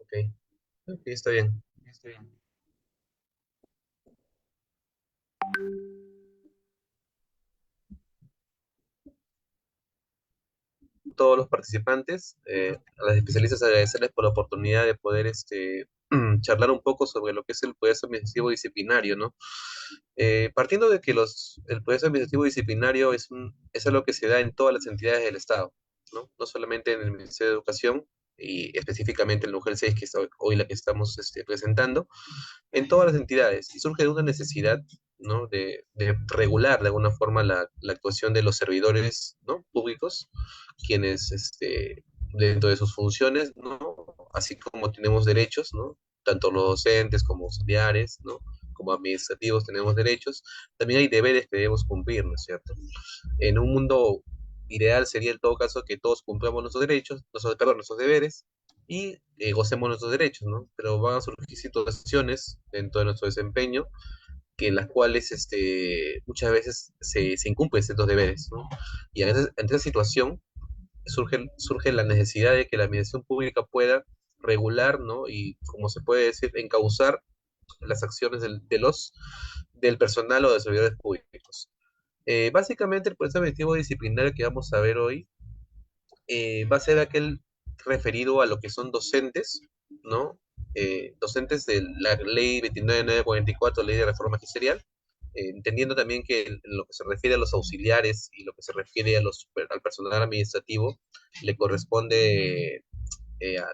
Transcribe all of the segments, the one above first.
Ok, ok, está bien. Está bien. Todos los participantes, a las especialistas agradecerles por la oportunidad de poder charlar un poco sobre lo que es el proceso administrativo disciplinario, ¿no? Partiendo de que el proceso administrativo disciplinario es algo que se da en todas las entidades del Estado, ¿no? No solamente en el Ministerio de Educación y específicamente en la UGEL 6, que es hoy la que estamos presentando, en todas las entidades, y surge de una necesidad, ¿no? de regular de alguna forma la actuación de los servidores, ¿no? públicos, quienes dentro de sus funciones, ¿no? Así como tenemos derechos, ¿no? Tanto los docentes como auxiliares, ¿no? Como administrativos tenemos derechos, también hay deberes que debemos cumplir, ¿no es cierto? En un mundo ideal sería en todo caso que todos cumplamos nuestros derechos, perdón, nuestros deberes y gocemos nuestros derechos, ¿no? Pero van a surgir situaciones dentro de nuestro desempeño que en las cuales muchas veces se incumplen ciertos deberes, ¿no? Y ante esa situación surge la necesidad de que la administración pública pueda regular, ¿no? Y, como se puede decir, encauzar las acciones del personal o de los servidores públicos. Básicamente, el proceso administrativo disciplinario que vamos a ver hoy va a ser aquel referido a lo que son docentes, ¿no? Docentes de la ley 29944, ley de reforma magisterial, entendiendo también que en lo que se refiere a los auxiliares y lo que se refiere al personal administrativo, le corresponde a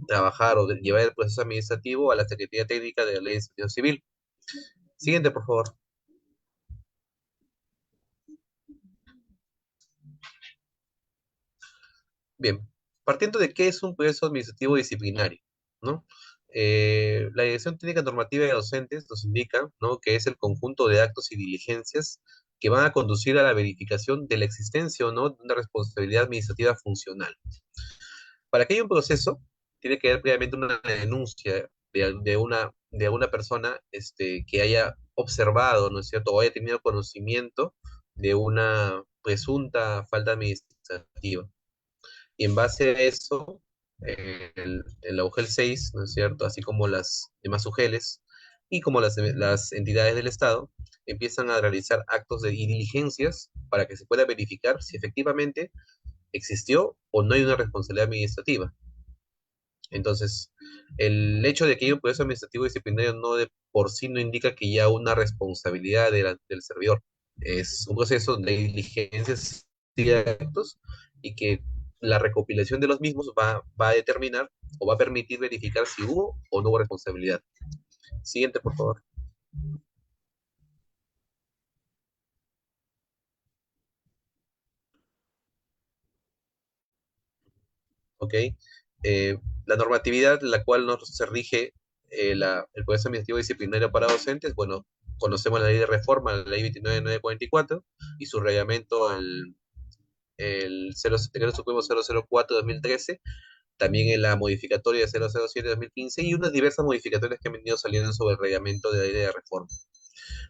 trabajar o llevar el proceso administrativo a la Secretaría Técnica de la Ley de Institución Civil. Siguiente, por favor. Bien, partiendo de qué es un proceso administrativo disciplinario, ¿no? La Dirección Técnica Normativa de Docentes nos indica, ¿no? que es el conjunto de actos y diligencias que van a conducir a la verificación de la existencia o no de una responsabilidad administrativa funcional. Para que haya un proceso, tiene que haber previamente una denuncia de una persona que haya observado, ¿no es cierto?, o haya tenido conocimiento de una presunta falta administrativa. Y en base a eso, el UGEL 6, ¿no es cierto?, así como las demás UGELes y como las entidades del Estado, empiezan a realizar actos y diligencias para que se pueda verificar si efectivamente existió o no hay una responsabilidad administrativa. Entonces, el hecho de que haya un proceso administrativo disciplinario no de por sí no indica que ya una responsabilidad del servidor. Es un proceso de diligencias y de actos y que la recopilación de los mismos va a determinar o va a permitir verificar si hubo o no hubo responsabilidad. Siguiente, por favor. ¿Ok? La normatividad la cual nos se rige el proceso administrativo disciplinario para docentes, bueno, conocemos la ley de reforma, la ley 29944 y su reglamento, el 0, Decreto Supremo 004-2013, también en la modificatoria 007-2015 y unas diversas modificatorias que han venido saliendo sobre el reglamento de la ley de reforma.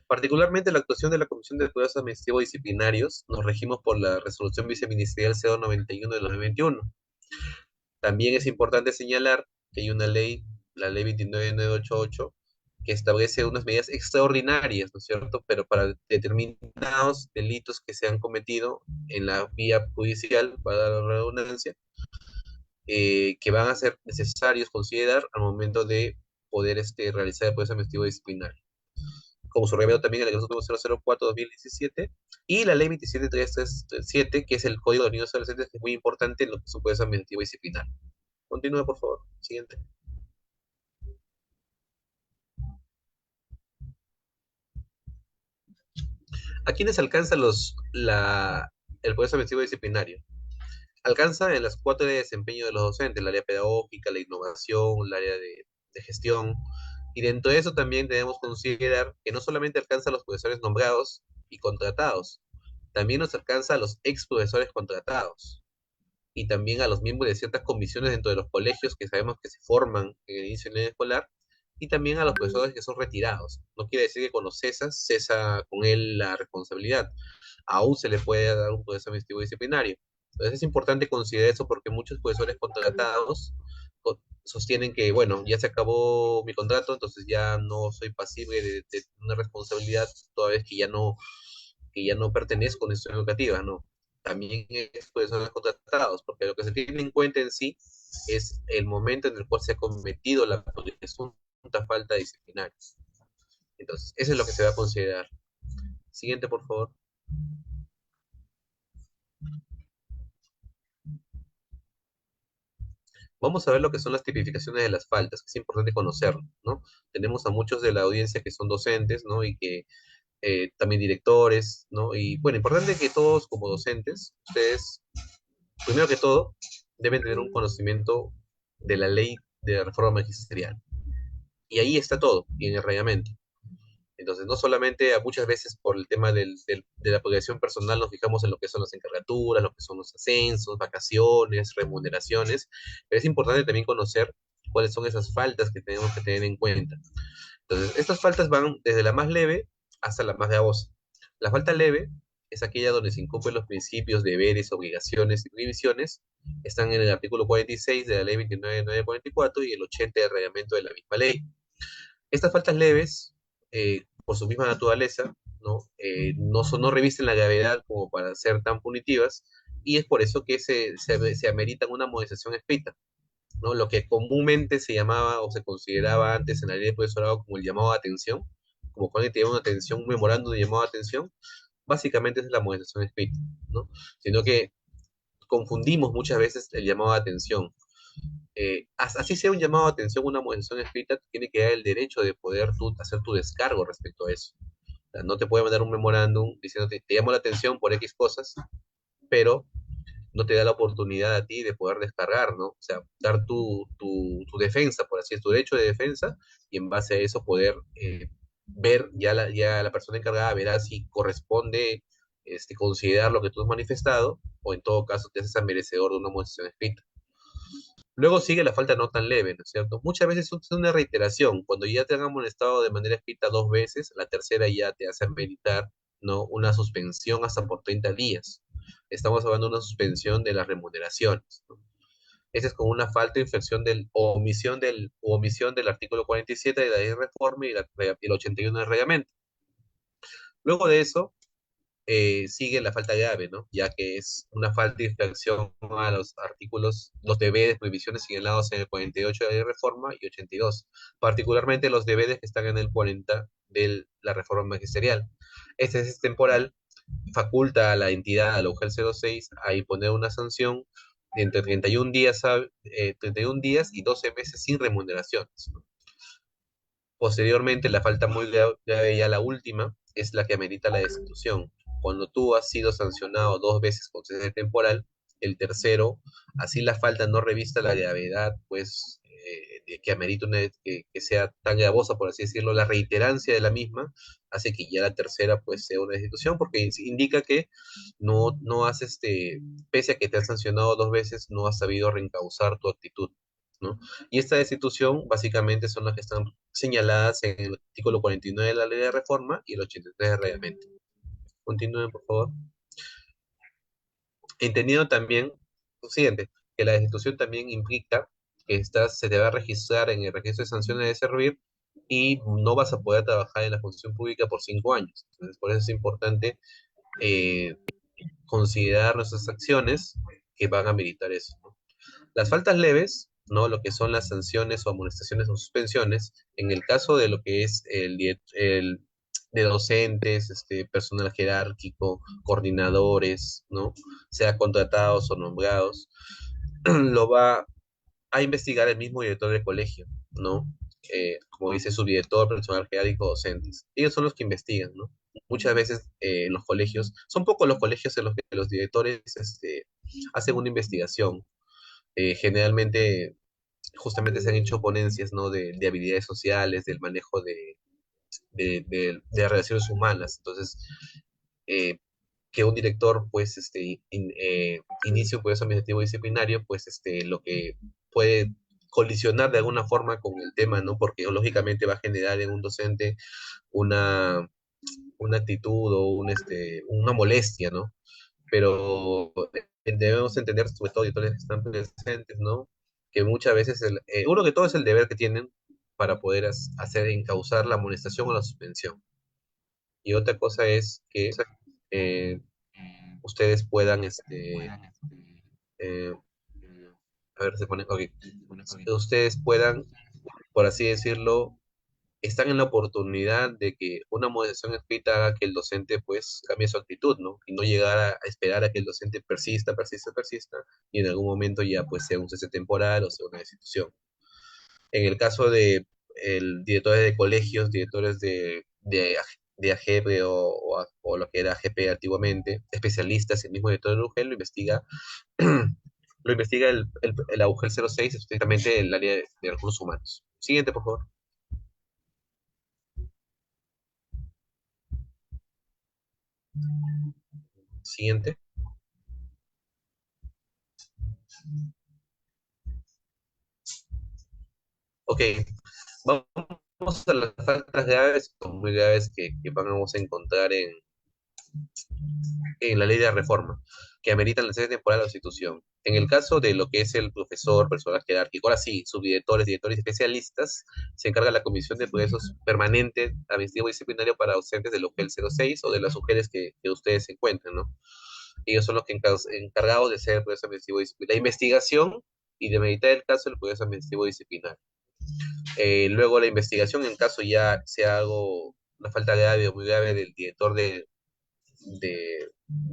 Particularmente la actuación de la Comisión de Procesos Administrativos Disciplinarios nos regimos por la resolución viceministerial 091 de 2021. También es importante señalar que hay una ley, la ley 29988, que establece unas medidas extraordinarias, ¿no es cierto? Pero para determinados delitos que se han cometido en la vía judicial, para la redundancia, que van a ser necesarios considerar al momento de poder realizar el proceso administrativo disciplinario. Como su remedio también el decreto 004-2017 y la ley 27337, que es el Código de Niños y Adolescentes, que es muy importante en lo que es un proceso administrativo disciplinario. Continúe, por favor. Siguiente. ¿A quiénes alcanza el proceso administrativo disciplinario? Alcanza en las cuatro áreas de desempeño de los docentes: el área pedagógica, la innovación, el área de gestión. Y dentro de eso también debemos considerar que no solamente alcanza a los profesores nombrados y contratados, también nos alcanza a los ex profesores contratados y también a los miembros de ciertas comisiones dentro de los colegios que sabemos que se forman en el inicio del año escolar, y también a los profesores que son retirados. No quiere decir que cuando cesa con él la responsabilidad. Aún se le puede dar un proceso administrativo disciplinario. Entonces es importante considerar eso porque muchos profesores contratados sostienen que, bueno, ya se acabó mi contrato, entonces ya no soy pasible de una responsabilidad, toda vez que ya no pertenezco a una institución educativa, ¿no? También es puede ser contratados, porque lo que se tiene en cuenta en sí es el momento en el cual se ha cometido la presunta falta disciplinaria. Entonces, eso es lo que se va a considerar. Siguiente, por favor. Vamos a ver lo que son las tipificaciones de las faltas, que es importante conocerlo, ¿no? Tenemos a muchos de la audiencia que son docentes, ¿no? Y que también directores, ¿no? Y bueno, importante que todos como docentes, ustedes, primero que todo, deben tener un conocimiento de la ley de la reforma magisterial. Y ahí está todo, y en el reglamento. Entonces, no solamente muchas veces por el tema de la progresión personal nos fijamos en lo que son las encargaturas, lo que son los ascensos, vacaciones, remuneraciones, pero es importante también conocer cuáles son esas faltas que tenemos que tener en cuenta. Entonces, estas faltas van desde la más leve hasta la más gravosa. La falta leve es aquella donde se incumplen los principios, deberes, obligaciones y prohibiciones. Están en el artículo 46 de la ley 29.944 y el 80 del reglamento de la misma ley. Estas faltas leves, por su misma naturaleza, no revisten la gravedad como para ser tan punitivas, y es por eso que se ameritan una modificación escrita, ¿no? Lo que comúnmente se llamaba o se consideraba antes en la ley de profesorado como el llamado de atención, como cuando te llama una atención, un memorándum de llamado de atención, básicamente es la modificación escrita, ¿no? Sino que confundimos muchas veces el llamado de atención. Así sea un llamado de atención, una amonestación escrita, tiene que dar el derecho de poder tú hacer tu descargo respecto a eso. O sea, no te puede mandar un memorándum diciéndote, te llamo la atención por X cosas, pero no te da la oportunidad a ti de poder descargar, ¿no? O sea, dar tu defensa, por así decirlo, tu derecho de defensa, y en base a eso poder ver, ya la persona encargada verá si corresponde considerar lo que tú has manifestado, o en todo caso te haces merecedor de una amonestación escrita. Luego sigue la falta no tan leve, ¿no es cierto? Muchas veces es una reiteración. Cuando ya te han amonestado de manera escrita dos veces, la tercera ya te hace meditar, ¿no? Una suspensión hasta por 30 días. Estamos hablando de una suspensión de las remuneraciones, ¿no? Esa es como una falta de infracción o omisión del artículo 47 de la ley de reforma y el 81 del reglamento. Luego de eso, sigue la falta grave, ¿no? Ya que es una falta de infracción a los artículos, los deberes, prohibiciones señalados en el 48 de la reforma y 82, particularmente los deberes que están en el 40 de la reforma magisterial. Este es temporal, faculta a la entidad, a la UGEL 06, a imponer una sanción de entre 31 días, 31 días y 12 meses sin remuneraciones, ¿no? Posteriormente, la falta muy grave, ya la última, es la que amerita la destitución. Cuando tú has sido sancionado dos veces con cese temporal, el tercero, así la falta no revista la gravedad, pues, de que amerita que sea tan gravosa, por así decirlo, la reiterancia de la misma, hace que ya la tercera, pues, sea una destitución, porque indica que no has, pese a que te han sancionado dos veces, no has sabido reencauzar tu actitud, ¿no? Y esta destitución básicamente son las que están señaladas en el artículo 49 de la ley de reforma y el 83 del reglamento. Continúen, por favor. Entendiendo también lo siguiente, que la destitución también implica que se te va a registrar en el registro de sanciones de servir y no vas a poder trabajar en la función pública por 5 años. Entonces, por eso es importante eh, considerar nuestras acciones que van a militar eso, ¿no? Las faltas leves, ¿no? Lo que son las sanciones o amonestaciones o suspensiones, en el caso de lo que es de docentes, personal jerárquico, coordinadores, ¿no? Sea contratados o nombrados, lo va a investigar el mismo director del colegio, ¿no? Como dice su director, personal jerárquico, docentes. Ellos son los que investigan, ¿no? Muchas veces en los colegios, son pocos los colegios en los que los directores hacen una investigación. Generalmente justamente se han hecho ponencias, ¿no? De habilidades sociales, del manejo de relaciones humanas. Entonces, eh, que un director, pues, inicie un proceso administrativo disciplinario, pues, lo que puede colisionar de alguna forma con el tema, ¿no? Porque lógicamente va a generar en un docente una, una actitud o una molestia, ¿no? Pero debemos entender, sobre todo auditores que están presentes, ¿no? que muchas veces, uno que todo es el deber que tienen para poder hacer encauzar la amonestación o la suspensión. Y otra cosa es que eh, ustedes puedan, eh, a ver, se pone, ok, ustedes puedan, por así decirlo, están en la oportunidad de que una moderación escrita haga que el docente pues cambie su actitud, ¿no? Y no llegar a esperar a que el docente persista, persista, persista, y en algún momento ya pues sea un cese temporal o sea una destitución. En el caso de directores de colegios, directores de AGP o lo que era AGP antiguamente, especialistas, el mismo director de UGEL lo investiga el AUGEL 06, específicamente el área de recursos humanos. Siguiente, por favor. Siguiente. Ok, vamos a las faltas graves, son muy graves que vamos a encontrar en la ley de reforma, que ameritan la sede temporal de la institución. En el caso de lo que es el profesor, personal jerárquico, ahora sí, subdirectores, directores especialistas, se encarga la Comisión de Procesos Permanente, Administrativo y Disciplinario para docentes del UGEL 06 o de las mujeres que ustedes se encuentren, ¿no? Ellos son los que encargados de hacer el proceso administrativo disciplinario, la investigación y de meditar el caso del proceso administrativo disciplinario. Luego la investigación, en caso ya sea algo, una falta grave o muy grave del director de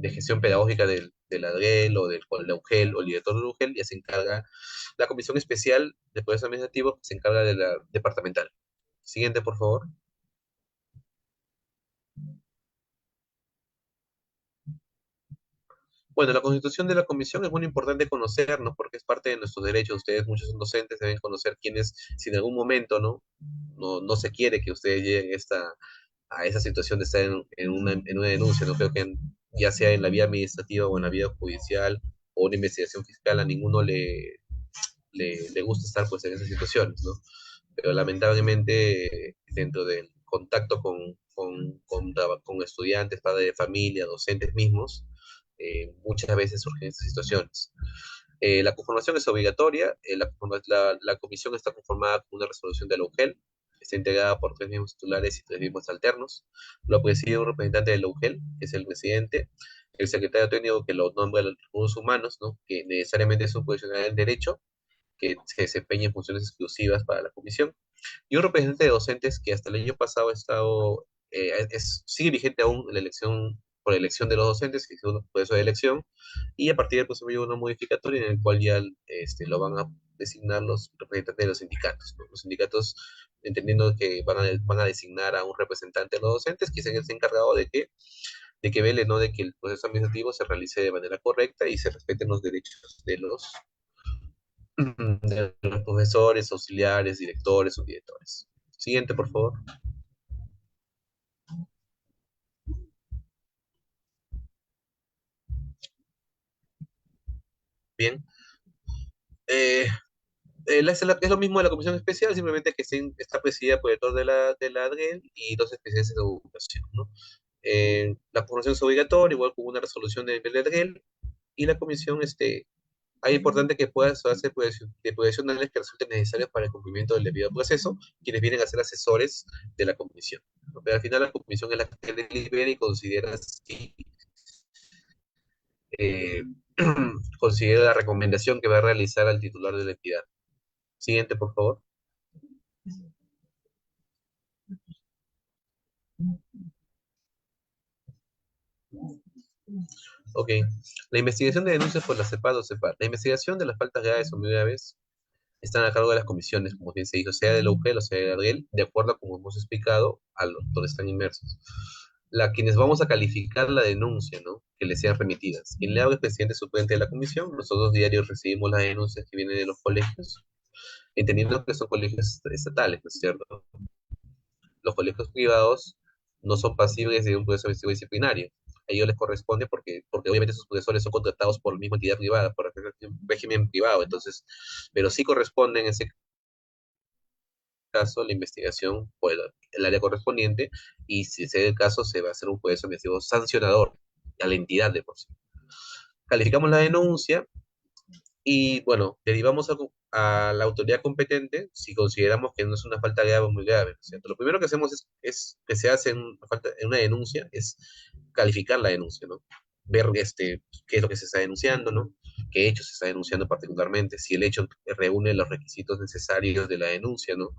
gestión pedagógica de la ADREL o de la UGEL o el director de la UGEL, ya se encarga la comisión especial de procesos administrativos, que se encarga de la departamental. Siguiente, por favor. Bueno, la constitución de la comisión es muy importante conocernos porque es parte de nuestros derechos. Ustedes, muchos son docentes, deben conocer quiénes, si en algún momento no se quiere que ustedes lleguen a esa situación de estar en una denuncia. No creo que ya sea en la vía administrativa o en la vía judicial o una investigación fiscal, a ninguno le gusta estar pues en esas situaciones, ¿no? Pero lamentablemente dentro del contacto con estudiantes, padres de familia, docentes mismos, muchas veces surgen estas situaciones. La conformación es obligatoria, la comisión está conformada con una resolución de la UGEL, está integrada por tres miembros titulares y tres miembros alternos, lo preside un representante de la UGEL, que es el presidente, el secretario técnico que lo nombra los recursos humanos, ¿no? Que necesariamente es un profesional del derecho, que se desempeña en funciones exclusivas para la comisión, y un representante de docentes que hasta el año pasado ha estado, sigue vigente aún la elección, por elección de los docentes, que es un proceso de elección, y a partir del próximo año una modificatoria en el cual ya lo van a designar los representantes de los sindicatos, ¿no? Los sindicatos, entendiendo que van a designar a un representante de los docentes, que es el encargado de que vele, ¿no? De que el proceso administrativo se realice de manera correcta y se respeten los derechos de los profesores, auxiliares, directores, subdirectores. Siguiente, por favor. Bien. Eh, es lo mismo de la comisión especial, simplemente que está presidida por el director de la ADREL y dos especialistas de educación, ¿no? La formación es obligatoria, igual con una resolución de ADREL, y la comisión, hay importante que pueda hacer depuracionales que resulten necesarios para el cumplimiento del debido proceso, quienes vienen a ser asesores de la comisión, ¿no? Pero al final la comisión es la que delibera y considera si eh, considera la recomendación que va a realizar al titular de la entidad. Siguiente, por favor. Ok. La investigación de denuncias por la CEPAD o CEPAD. La investigación de las faltas graves o muy graves están a cargo de las comisiones, como bien se dijo, sea de la UGEL o sea de Gabriel, de acuerdo a como hemos explicado, donde están inmersos. Quienes vamos a calificar la denuncia, ¿no? Que les sean remitidas. Quien le habla es presidente suplente de la comisión. Nosotros diarios recibimos las denuncias que vienen de los colegios, entendiendo que son colegios estatales, ¿no es cierto? Los colegios privados no son pasibles de un proceso administrativo disciplinario. A ellos les corresponde porque obviamente sus profesores son contratados por la misma entidad privada, por el régimen privado, entonces, pero sí corresponde en ese caso la investigación por el área correspondiente y si ese es el caso se va a hacer un proceso administrativo sancionador a la entidad de por sí. Calificamos la denuncia y bueno, derivamos a la autoridad competente si consideramos que no es una falta grave o muy grave, ¿no es cierto? Lo primero que hacemos es que se hace en una denuncia, es calificar la denuncia, ¿no? Ver qué es lo que se está denunciando, ¿no? Qué hecho se está denunciando particularmente, si el hecho reúne los requisitos necesarios de la denuncia, ¿no?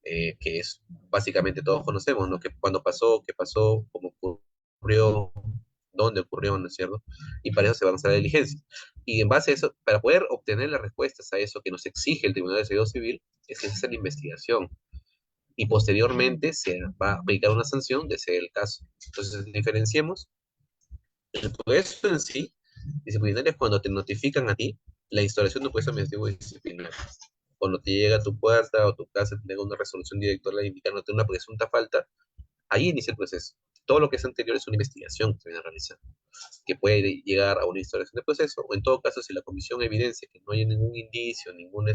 Que es básicamente todos conocemos, ¿no? Que cuando pasó, qué pasó, cómo ocurrió, dónde ocurrió, ¿no es cierto? Y para eso se va a hacer la diligencia. Y en base a eso, para poder obtener las respuestas a eso que nos exige el Tribunal de Seguridad Civil, es que se hace la investigación. Y posteriormente se va a aplicar una sanción de ser el caso. Entonces, diferenciemos el proceso en sí, disciplinario, es cuando te notifican a ti la instauración de un proceso administrativo disciplinario. Cuando te llega a tu puerta o tu casa, te llega una resolución directora indicándote una presunta falta, ahí inicia el proceso. Todo lo que es anterior es una investigación que se viene a realizar, que puede llegar a una instauración de proceso, o en todo caso, si la comisión evidencia que no hay ningún indicio, ningún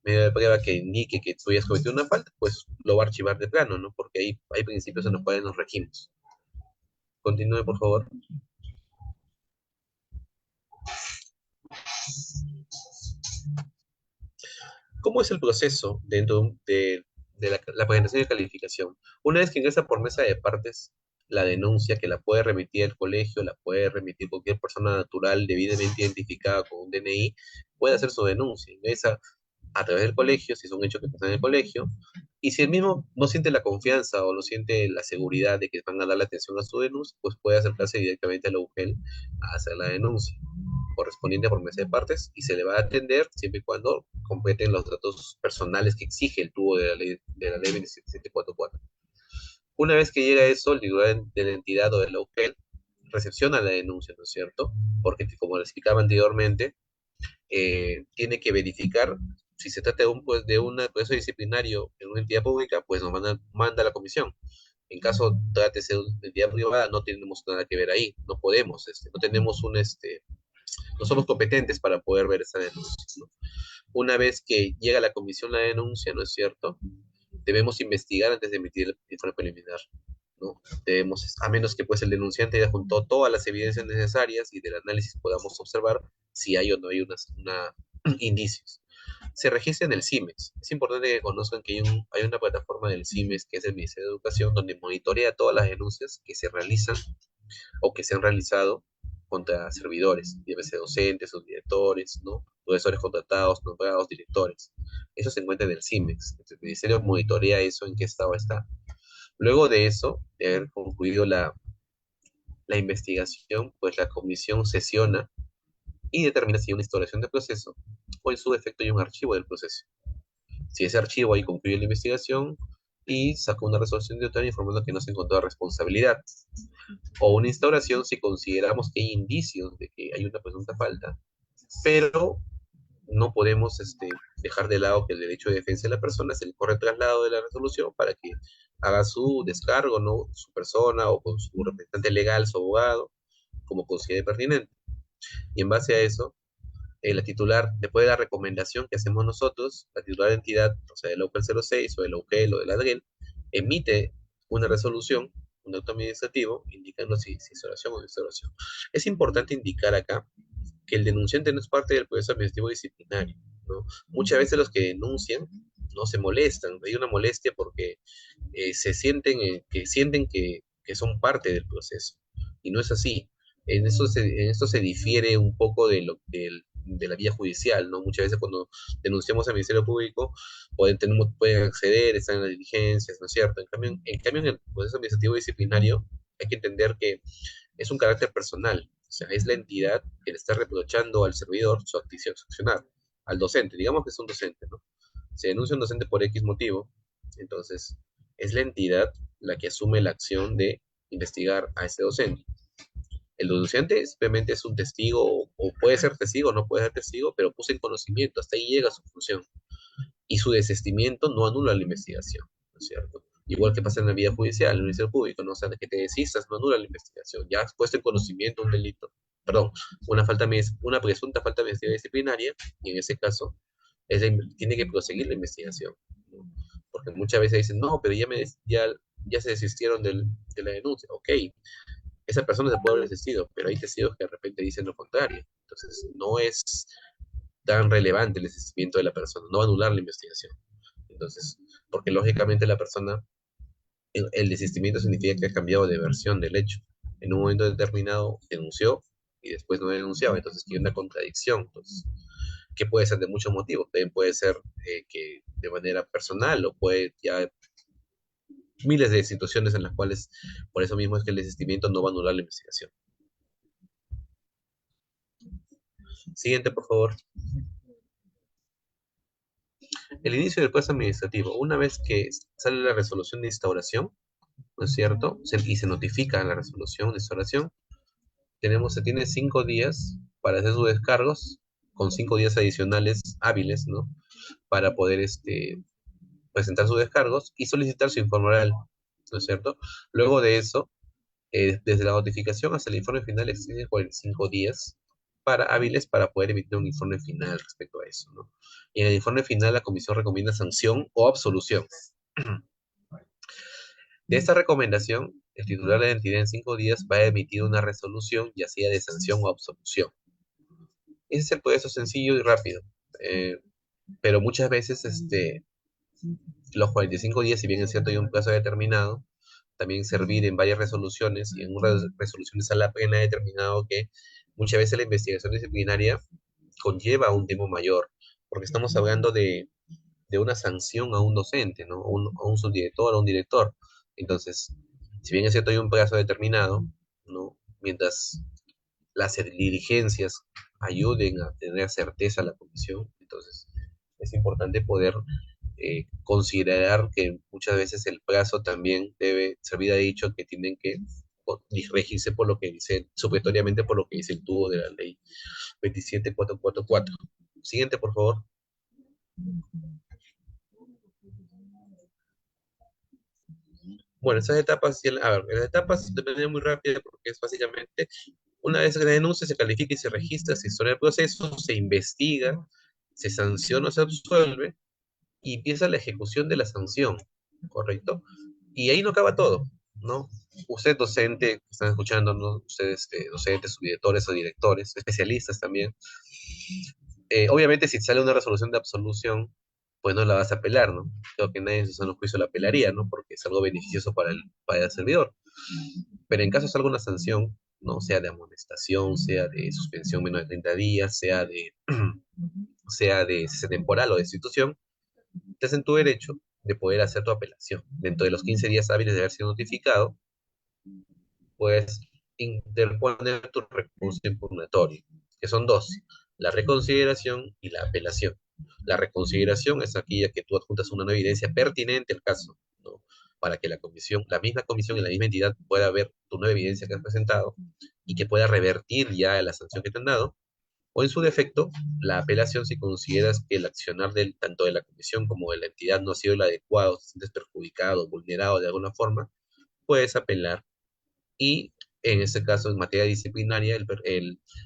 medio de prueba que indique que tú hayas cometido una falta, pues lo va a archivar de plano, ¿no? Porque ahí hay principios en los cuales nos regimos. Continúe, por favor. ¿Cómo es el proceso dentro de la presentación de calificación? Una vez que ingresa por mesa de partes la denuncia, que la puede remitir el colegio, la puede remitir cualquier persona natural debidamente identificada con un DNI, puede hacer su denuncia. Ingresa a través del colegio, si es un hecho que pasa en el colegio, y si el mismo no siente la confianza o no siente la seguridad de que van a dar la atención a su denuncia, pues puede acercarse directamente a la UGEL a hacer la denuncia correspondiente por mesa de partes y se le va a atender siempre y cuando completen los datos personales que exige el tubo de la ley 27744. Una vez que llega eso, el titular de la entidad o de la UGEL recepciona la denuncia, ¿no es cierto? Porque, como les explicaba anteriormente, tiene que verificar si se trata de un proceso disciplinario en una entidad pública, pues nos manda a la comisión. En caso trate de ser una entidad privada, no tenemos nada que ver ahí, no podemos, no tenemos no somos competentes para poder ver esa denuncia, ¿no? Una vez que llega a la comisión la denuncia, ¿no es cierto? Debemos investigar antes de emitir el informe preliminar, ¿no? Debemos, a menos que pues el denunciante haya juntado todas las evidencias necesarias y del análisis podamos observar si hay o no hay indicios. Se registra en el CIMEX. Es importante que conozcan que hay una plataforma del CIMEX, que es el Ministerio de Educación, donde monitorea todas las denuncias que se realizan o que se han realizado contra servidores, llámese docentes o directores, ¿no? Profesores contratados, nombrados, directores. Eso se encuentra en el CIMEX. El Ministerio monitorea eso, en qué estado está. Luego de eso, de haber concluido la investigación, pues la comisión sesiona y determina si hay una instauración de proceso o en su defecto hay un archivo del proceso. Si ese archivo ahí concluye la investigación y saca una resolución de autoridad informando que no se encontró responsabilidad, o una instauración si consideramos que hay indicios de que hay una presunta falta, pero no podemos dejar de lado que el derecho de defensa de la persona es el correcto traslado de la resolución para que haga su descargo, ¿no? Su persona o con su representante legal, su abogado, como considere pertinente. Y en base a eso, la titular, después de la recomendación que hacemos nosotros, la titular de entidad, o sea, de la UCL 06 o de la UGEL o de la ADREL, emite una resolución, un acto administrativo, indicando si es oración o no es oración. Es importante indicar acá que el denunciante no es parte del proceso administrativo disciplinario, ¿no? Muchas veces los que denuncian no se molestan, hay una molestia porque sienten que son parte del proceso, y no es así. En esto se difiere un poco de la vía judicial, ¿no? Muchas veces cuando denunciamos al Ministerio Público pueden acceder, están en las diligencias, ¿no es cierto? En cambio, en el proceso administrativo disciplinario hay que entender que es un carácter personal, o sea, es la entidad que le está reprochando al servidor su acción, su accionar, al docente, digamos que es un docente, ¿no? Se denuncia un docente por X motivo, entonces es la entidad la que asume la acción de investigar a ese docente. El denunciante simplemente es un testigo, o puede ser testigo, o no puede ser testigo, pero puso en conocimiento, hasta ahí llega su función. Y su desistimiento no anula la investigación, ¿no es cierto? Igual que pasa en la vía judicial, en el Ministerio Público, ¿no? O sea, que te desistas no anula la investigación. Ya has puesto en conocimiento un delito, perdón, una presunta falta de investigación disciplinaria, y en ese caso tiene que proseguir la investigación, ¿no? Porque muchas veces dicen, no, pero ya se desistieron de la denuncia. Ok, esa persona se puede haber desistido, pero hay testigos que de repente dicen lo contrario. Entonces, no es tan relevante el desistimiento de la persona, no va a anular la investigación. Entonces, porque lógicamente la persona, el desistimiento significa que ha cambiado de versión del hecho. En un momento determinado denunció y después no denunciaba, entonces tiene una contradicción. Entonces, que puede ser de muchos motivos, también puede ser que de manera personal o puede ya miles de situaciones en las cuales por eso mismo es que el desistimiento no va a anular la investigación. Siguiente, por favor. El inicio del proceso administrativo. Una vez que sale la resolución de instauración, ¿no es cierto? Y se notifica la resolución de instauración, se tiene 5 días para hacer sus descargos, con 5 días adicionales hábiles, ¿no? Para poder presentar sus descargos y solicitar su informe oral, ¿no es cierto? Luego de eso, desde la notificación hasta el informe final existen 45 días hábiles para poder emitir un informe final respecto a eso, ¿no? Y en el informe final la comisión recomienda sanción o absolución. De esta recomendación, el titular de la entidad en 5 días va a emitir una resolución, ya sea de sanción o absolución. Ese es el proceso sencillo y rápido. Eh, pero muchas veces los 45 días, si bien es cierto hay un plazo determinado, también servir en varias resoluciones y en unas resoluciones a la pena determinado que muchas veces la investigación disciplinaria conlleva un tiempo mayor, porque estamos hablando de una sanción a un docente, ¿no? A un subdirector, a un director. Entonces, si bien es cierto hay un plazo determinado, ¿no? Mientras las diligencias ayuden a tener certeza a la comisión, entonces es importante poder considerar que muchas veces el plazo también debe servir de dicho que tienen que regirse por lo que dice, supletoriamente por lo que dice el tubo de la ley 27444. Siguiente, por favor. Bueno, esas etapas, a ver, las etapas de manera muy rápida porque es básicamente una vez que la denuncia se califica y se registra, se historia el proceso, se investiga, se sanciona o se absuelve y empieza la ejecución de la sanción, ¿correcto? Y ahí no acaba todo, ¿no? Usted docente, que están escuchando, ¿no? Ustedes docentes, subdirectores o directores, especialistas también, obviamente si sale una resolución de absolución, pues no la vas a apelar, ¿no? Creo que nadie en su sano juicio la apelaría, ¿no? Porque es algo beneficioso para el servidor. Pero en caso salga una sanción, ¿no? Sea de amonestación, sea de suspensión menos de 30 días, sea de cese temporal o de destitución, estás en tu derecho de poder hacer tu apelación. Dentro de los 15 días hábiles de haber sido notificado, puedes interponer tu recurso impugnatorio, que son dos, la reconsideración y la apelación. La reconsideración es aquella que tú adjuntas una nueva evidencia pertinente al caso, ¿no? Para que la misma comisión y la misma entidad pueda ver tu nueva evidencia que has presentado y que pueda revertir ya la sanción que te han dado, o en su defecto, la apelación si consideras que el accionar tanto de la comisión como de la entidad no ha sido el adecuado, te sientes perjudicado, vulnerado de alguna forma, puedes apelar y en este caso, en materia disciplinaria,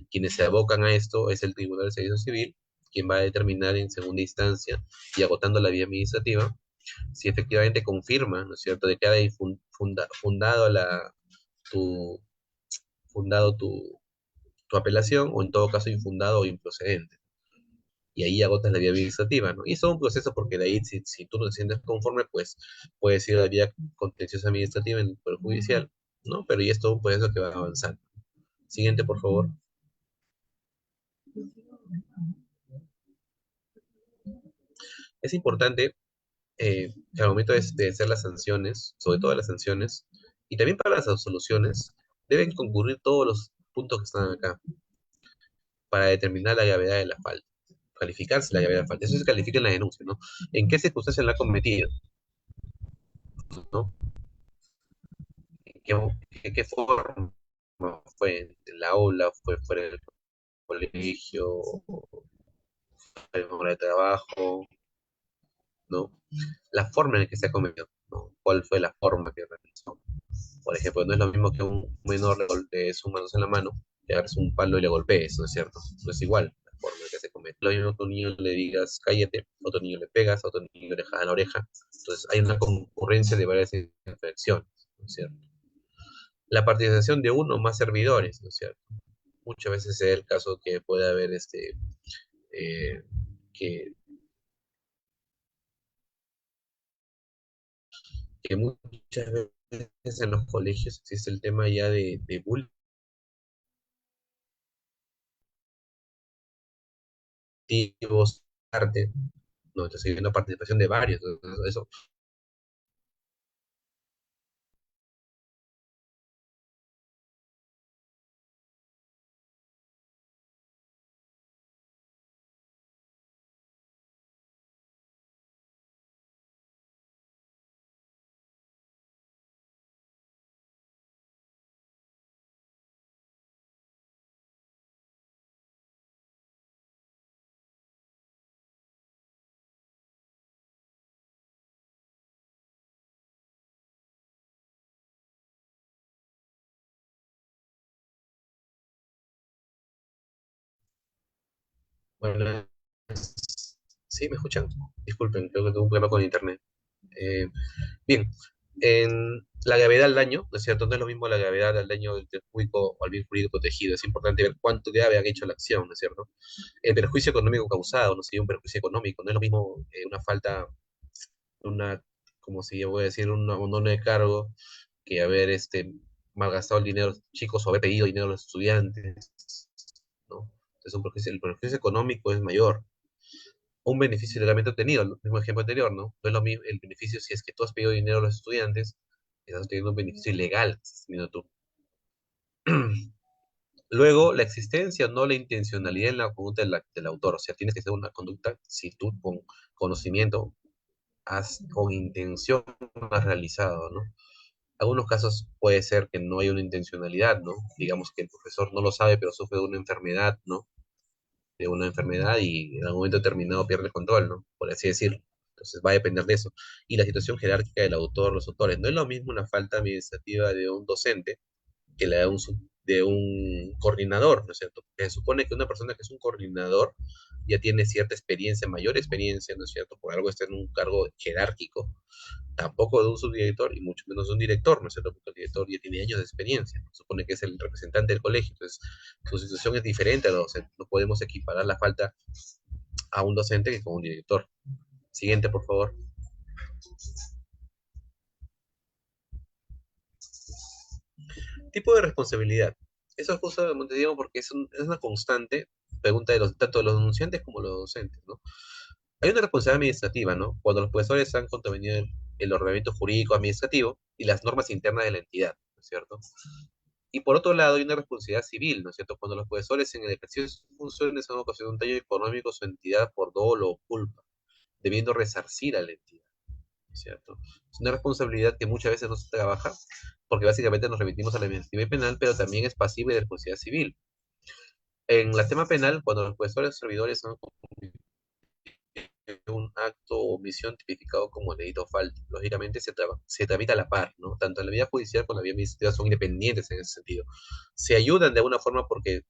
quienes se abocan a esto es el Tribunal de Servicio Civil, quien va a determinar en segunda instancia y agotando la vía administrativa si efectivamente confirma, ¿no es cierto?, de que ha fundado tu, fundado tu apelación o en todo caso infundado o improcedente. Y ahí agotas la vía administrativa, ¿no? Y eso es un proceso porque de ahí, si tú no te sientes conforme, pues puedes ir a la vía contenciosa administrativa en el Poder Judicial, ¿no? Pero ya es todo un proceso que va avanzando. Siguiente, por favor. Es importante al momento de hacer las sanciones, sobre todo las sanciones, y también para las absoluciones, deben concurrir todos los puntos que están acá para determinar la gravedad de la falta, calificarse la gravedad de la falta. Eso se califica en la denuncia, ¿no? ¿En qué circunstancias la ha cometido? ¿No? ¿Qué forma? ¿Fue en la aula? ¿Fue fuera del colegio? ¿Fue en hora de trabajo? ¿No? La forma en la que se ha cometido, ¿no? ¿Cuál fue la forma que realizó? Por ejemplo, no es lo mismo que un menor le golpees sus manos en la mano, que agarres un palo y le golpees, ¿no es cierto? No es igual la forma en que se comete. Lo mismo que a un niño le digas cállate, a otro niño le pegas, a otro niño le jalas la oreja. Entonces hay una concurrencia de varias infracciones, ¿no es cierto? La participación de uno o más servidores, ¿no es cierto? Muchas veces es el caso que puede haber eh, que, que muchas veces en los colegios existe el tema ya de bullying, arte, no, entonces hay una participación de varios, entonces, eso, bueno, sí, ¿me escuchan? Disculpen, creo que tengo un problema con internet. Eh, Bien, en la gravedad al daño, ¿no es cierto? No es lo mismo la gravedad al daño del público o al bien jurídico protegido. Es importante ver cuánto grave han hecho la acción, ¿no es cierto? El perjuicio económico causado, no sería un perjuicio económico, no es lo mismo una falta, una, como si yo voy a decir, un abandono de cargo que haber malgastado el dinero de los chicos o haber pedido dinero a los estudiantes, ¿no? Entonces el perjuicio económico es mayor. Un beneficio legalmente obtenido, el mismo ejemplo anterior, ¿no? No es lo mismo el beneficio si es que tú has pedido dinero a los estudiantes, estás obteniendo un beneficio ilegal, que estás teniendo tú. Luego, la existencia o no la intencionalidad en la conducta del autor, o sea, tienes que hacer una conducta si tú con conocimiento, con intención has realizado, ¿no? Algunos casos puede ser que no hay una intencionalidad, ¿no? Digamos que el profesor no lo sabe, pero sufre de una enfermedad, ¿no? De una enfermedad y en algún momento determinado pierde el control, ¿no? Por así decirlo. Entonces va a depender de eso. Y la situación jerárquica del autor, los autores. No es lo mismo una falta administrativa de un docente que la de un coordinador, ¿no es cierto? Porque se supone que una persona que es un coordinador ya tiene cierta experiencia, mayor experiencia, ¿no es cierto? Por algo está en un cargo jerárquico, tampoco de un subdirector y mucho menos de un director, ¿no es cierto? Porque el director ya tiene años de experiencia, se supone que es el representante del colegio, entonces su situación es diferente a la docente, no podemos equiparar la falta a un docente que con un director. Siguiente, por favor. Tipo de responsabilidad. Eso es justo, como te digo, porque es una constante pregunta de tanto de los denunciantes como los docentes, ¿no? Hay una responsabilidad administrativa, ¿no? Cuando los profesores han contravenido el ordenamiento jurídico administrativo y las normas internas de la entidad, ¿no es cierto? Y por otro lado, hay una responsabilidad civil, ¿no es cierto? Cuando los profesores en el ejercicio de sus funciones han ocasionado un daño económico a su entidad por dolo o culpa, debiendo resarcir a la entidad, ¿no es cierto? Es una responsabilidad que muchas veces no se trabaja, porque básicamente nos remitimos a la administrativa y penal, pero también es pasible de responsabilidad civil. En la tema penal, cuando los profesores o servidores han un acto o omisión tipificado como delito o falta. Lógicamente se tramita a la par, ¿no? Tanto en la vía judicial como en la vía administrativa son independientes en ese sentido. Se ayudan de alguna forma porque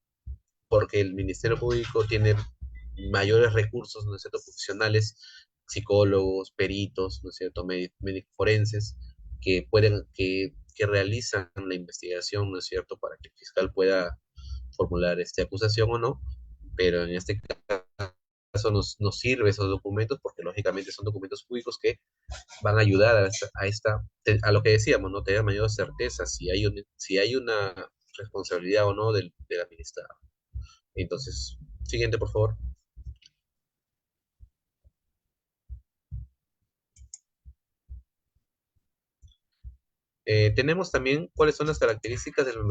el Ministerio Público tiene mayores recursos, ¿no es cierto?, profesionales, psicólogos, peritos, ¿no es cierto?, médicos forenses, que realizan la investigación, ¿no es cierto?, para que el fiscal pueda formular esta acusación o no, pero en este caso nos sirve esos documentos porque lógicamente son documentos públicos que van a ayudar a lo que decíamos, ¿no? Tener mayor certeza si hay una responsabilidad o no del administrador. Entonces, siguiente, por favor. Tenemos también cuáles son las características de las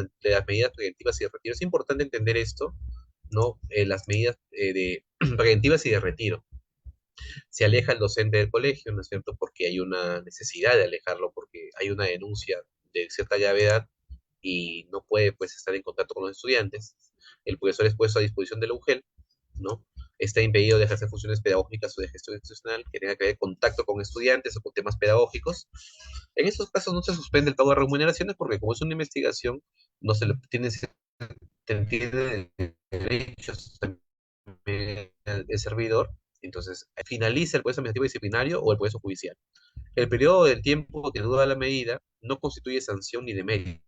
medidas preventivas y de retiro. Es importante entender esto, ¿no? Las medidas de preventivas y de retiro. Se aleja el docente del colegio, ¿no es cierto? Porque hay una necesidad de alejarlo, porque hay una denuncia de cierta gravedad y no puede pues estar en contacto con los estudiantes. El profesor es puesto a disposición de la UGEL, ¿no? Está impedido de ejercer funciones pedagógicas o de gestión institucional que tenga que ver contacto con estudiantes o con temas pedagógicos. En estos casos no se suspende el pago de remuneraciones porque como es una investigación, no se le tiene derechos también el servidor, entonces finaliza el proceso administrativo disciplinario o el proceso judicial. El periodo del tiempo que dura la medida no constituye sanción ni demérito,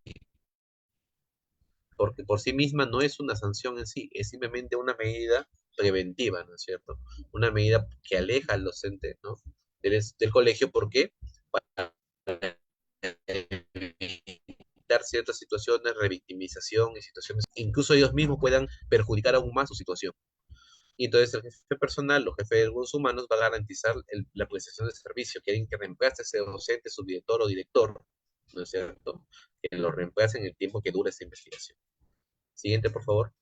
porque por sí misma no es una sanción en sí, es simplemente una medida preventiva, ¿no es cierto? Una medida que aleja al docente, ¿no? del colegio, ¿por qué? Para evitar ciertas situaciones, revictimización y situaciones, incluso ellos mismos puedan perjudicar aún más su situación. Y entonces el jefe personal o jefe de recursos humanos va a garantizar la prestación de servicio, que alguien que reemplace a ese docente, subdirector o director, ¿no es cierto? Que lo reemplace en el tiempo que dure esta investigación. Siguiente, por favor.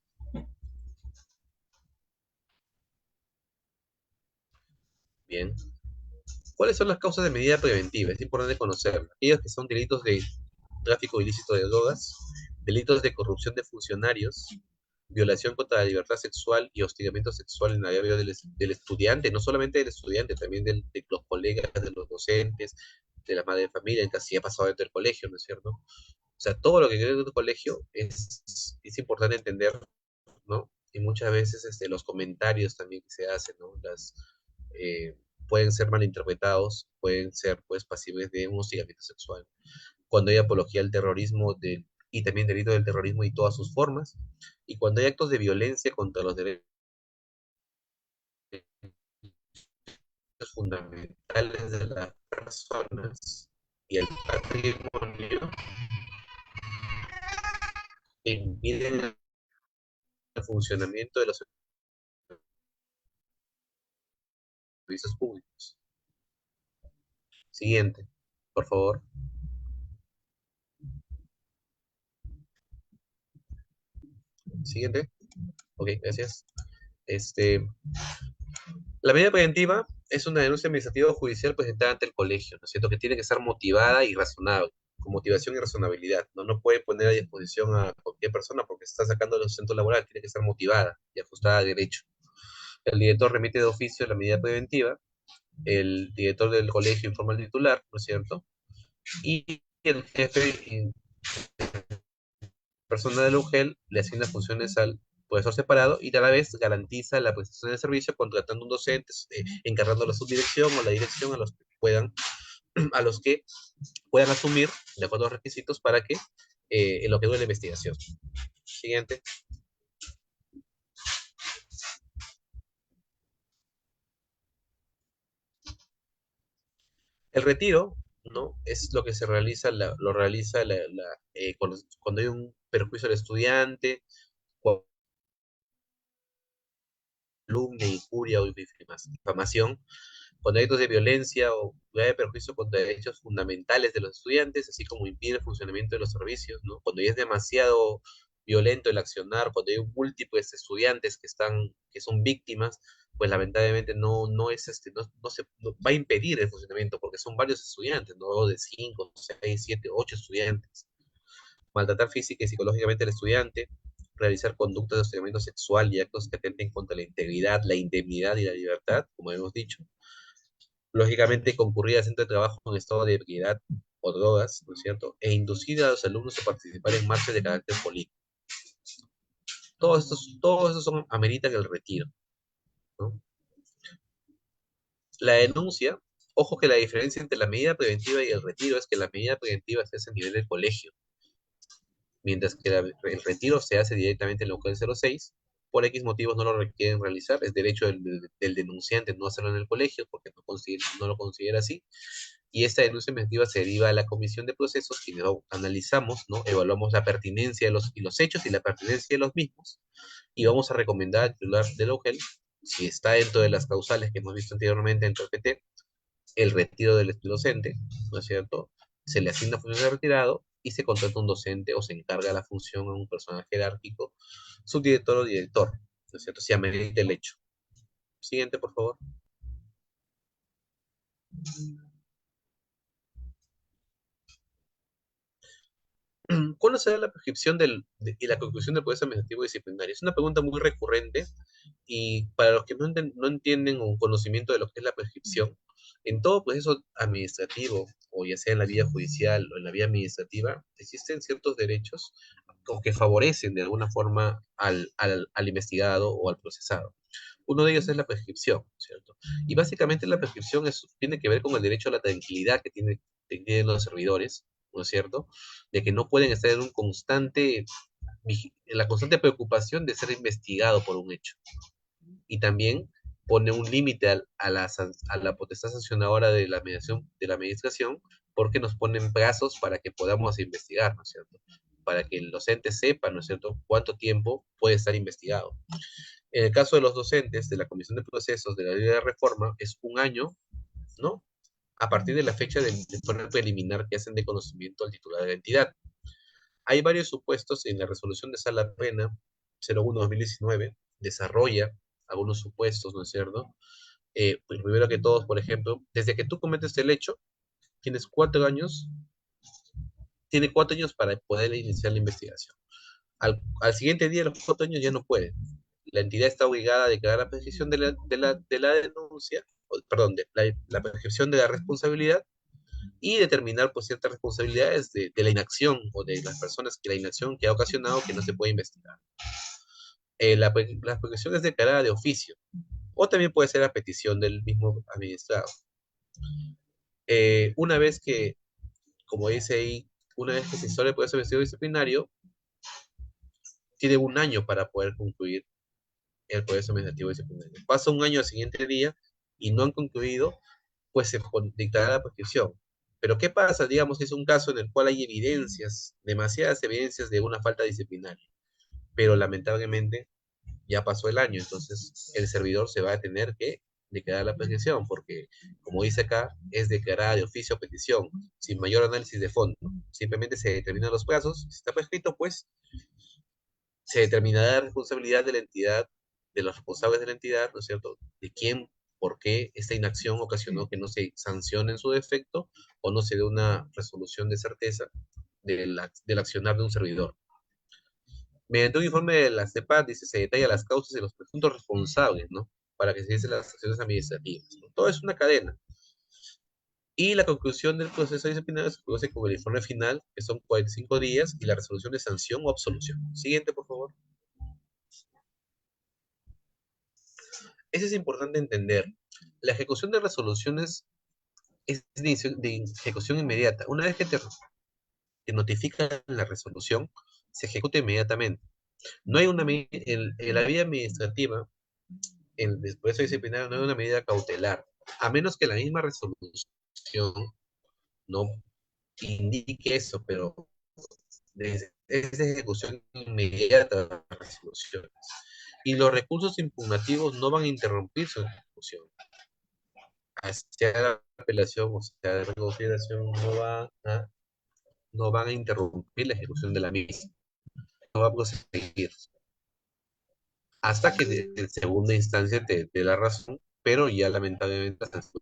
Bien. ¿Cuáles son las causas de medida preventiva? Es importante conocerlas. Aquellos que son delitos de tráfico ilícito de drogas, delitos de corrupción de funcionarios, violación contra la libertad sexual y hostigamiento sexual en la vida del estudiante, no solamente del estudiante, también de los colegas, de los docentes, de la madre de familia, en caso si ha pasado dentro del colegio, ¿no es cierto? O sea, todo lo que queda dentro del colegio es importante entender, ¿no? Y muchas veces los comentarios también que se hacen, ¿no? Eh, pueden ser malinterpretados, pueden ser pues pasivos de un hostigamiento sexual. Cuando hay apología al terrorismo y también delito del terrorismo y todas sus formas, y cuando hay actos de violencia contra los derechos fundamentales de las personas y el patrimonio, que impiden el funcionamiento de los servicios públicos. Siguiente, por favor. Siguiente. Ok, gracias. Este, la medida preventiva es una denuncia administrativa o judicial presentada ante el colegio, ¿no es cierto? Que tiene que ser motivada y razonable, con motivación y razonabilidad. No puede poner a disposición a cualquier persona porque se está sacando del centro laboral, tiene que ser motivada y ajustada a derecho. El director remite de oficio la medida preventiva, el director del colegio informa al titular, ¿no es cierto? Y el jefe y persona del UGEL le asigna funciones al profesor separado y a la vez garantiza la prestación de servicio contratando un docente, encargando la subdirección o la dirección a los que puedan asumir de acuerdo a los requisitos para que en lo que dure la investigación. Siguiente. El retiro, ¿no? Es lo que se realiza, lo realiza cuando hay un perjuicio al estudiante, calumnia, injuria o difamación, cuando hay actos de violencia o grave perjuicio contra derechos fundamentales de los estudiantes, así como impide el funcionamiento de los servicios, ¿no? Cuando ya es demasiado violento el accionar, cuando hay múltiples estudiantes que son víctimas, pues lamentablemente no es va a impedir el funcionamiento porque son varios estudiantes, no de 5, 6, 7, 8 estudiantes. Maltratar física y psicológicamente al estudiante, realizar conductas de hostigamiento sexual y actos que atenten contra la integridad, la indemnidad y la libertad, como hemos dicho. Lógicamente, concurrir al centro de trabajo en estado de ebriedad o drogas, ¿no es cierto? E inducir a los alumnos a participar en marchas de carácter político. Todos estos ameritan el retiro, ¿no? La denuncia, ojo que la diferencia entre la medida preventiva y el retiro es que la medida preventiva se hace a nivel del colegio, mientras que el retiro se hace directamente en la UCL 06. Por X motivos no lo requieren realizar, es derecho del denunciante no hacerlo en el colegio porque no lo considera así. Y esta denuncia investigativa se deriva a la comisión de procesos y analizamos, ¿no? Evaluamos la pertinencia y los hechos y la pertinencia de los mismos y vamos a recomendar al titular del OGEL, si está dentro de las causales que hemos visto anteriormente en el PT, el retiro del docente, ¿no es cierto? Se le asigna función de retirado y se contrata un docente o se encarga la función a un personaje jerárquico, subdirector o director, ¿no es cierto? Si amerita el hecho. Siguiente, por favor. ¿Cuándo se da la prescripción y la conclusión del proceso administrativo disciplinario? Es una pregunta muy recurrente y para los que no entienden un conocimiento de lo que es la prescripción, en todo proceso administrativo, o ya sea en la vía judicial o en la vía administrativa, existen ciertos derechos que favorecen de alguna forma al investigado o al procesado. Uno de ellos es la prescripción, ¿cierto? Y básicamente la prescripción tiene que ver con el derecho a la tranquilidad que tienen los servidores, ¿no es cierto? De que no pueden estar en la constante preocupación de ser investigado por un hecho. y también pone un límite a la potestad sancionadora de la mediación, de la administración, porque nos ponen plazos para que podamos investigar, ¿no es cierto? Para que el docente sepa, ¿no es cierto?, cuánto tiempo puede estar investigado. En el caso de los docentes de la Comisión de Procesos de la Ley de Reforma, es un año, ¿no? A partir de la fecha del informe preliminar que hacen de conocimiento al titular de la entidad. Hay varios supuestos en la resolución de Sala Plena 01-2019, desarrolla algunos supuestos, ¿no es cierto? Pues primero que todos, por ejemplo, desde que tú cometes el hecho, tienes 4 años, tiene 4 años para poder iniciar la investigación. Al siguiente día, los 4 años ya no puede. La entidad está obligada a declarar la prescripción de la denuncia, perdón, la prescripción de la responsabilidad y determinar pues ciertas responsabilidades de la inacción o de las personas que la inacción que ha ocasionado que no se puede investigar. La prescripción es declarada de oficio o también puede ser a petición del mismo administrado. Una vez que, como dice ahí, una vez que se instale el proceso investigador disciplinario, tiene un año para poder concluir el proceso administrativo disciplinario. Pasa un año al siguiente día y no han concluido, pues se dictará la prescripción. Pero ¿qué pasa? Digamos que es un caso en el cual hay evidencias, demasiadas evidencias de una falta disciplinaria, pero lamentablemente ya pasó el año, entonces el servidor se va a tener que declarar la prescripción, porque como dice acá, es declarada de oficio o petición, sin mayor análisis de fondo. Simplemente se determinan los plazos, si está prescrito, pues se determinará la responsabilidad de la entidad, de los responsables de la entidad, ¿no es cierto? De quién, por qué esta inacción ocasionó que no se sancione en su defecto o no se dé una resolución de certeza del accionar de un servidor. Mediante un informe de la CEPAD, dice, se detalla las causas y los presuntos responsables, ¿no? Para que se dicen las acciones administrativas, ¿no? Todo es una cadena. Y la conclusión del proceso disciplinario se produce con el informe final, que son 45 días, y la resolución de sanción o absolución. Siguiente, por favor. Eso es importante entender. La ejecución de resoluciones es de ejecución inmediata. Una vez que te notifican la resolución, se ejecuta inmediatamente. No hay una medida, en la vía administrativa, en el proceso disciplinario, no hay una medida cautelar, a menos que la misma resolución no indique eso, pero es de ejecución inmediata de las resoluciones. Y los recursos impugnativos no van a interrumpir su ejecución. Hacia la apelación o sea de reconsideración no van a interrumpir la ejecución de la misma, no va a proseguir hasta que en segunda instancia te dé la razón, pero ya lamentablemente hasta su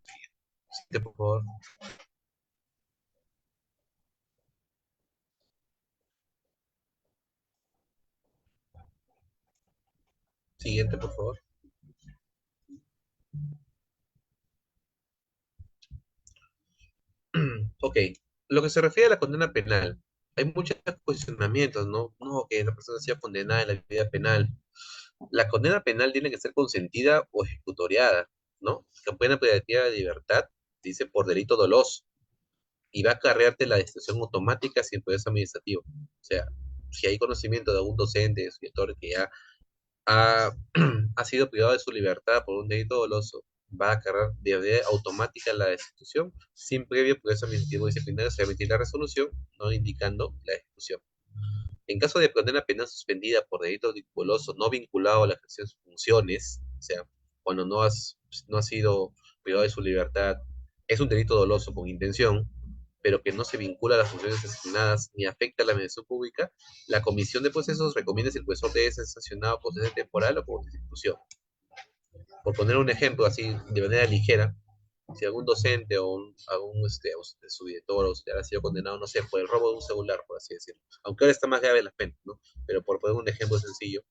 siguiente, por favor. Siguiente, por favor. Ok, lo que se refiere a la condena penal, hay muchos cuestionamientos, ¿no? No, que la persona sea condenada en la vida penal. La condena penal tiene que ser consentida o ejecutoriada, ¿no? La pena privativa de libertad dice por delito doloso y va a acarrearte la destitución automática sin proceso administrativo. O sea, si hay conocimiento de algún docente, escritor que ya ha, ha sido privado de su libertad por un delito doloso, va a acarrear de manera automática la destitución sin previo proceso administrativo disciplinario, se va a emitir la resolución, no indicando la ejecución. En caso de condena penal suspendida por delito doloso no vinculado a la ejercicio de sus funciones, o sea, cuando no has sido privado de su libertad, es un delito doloso con intención, pero que no se vincula a las funciones asignadas ni afecta a la administración pública, la Comisión de Procesos recomienda si el profesor debe ser sancionado por cese temporal o por destitución. Por poner un ejemplo así de manera ligera, si algún docente o su director o auxiliar ha sido condenado, no sé, por el robo de un celular, por así decirlo, aunque ahora está más grave la pena, ¿no? Pero por poner un ejemplo sencillo,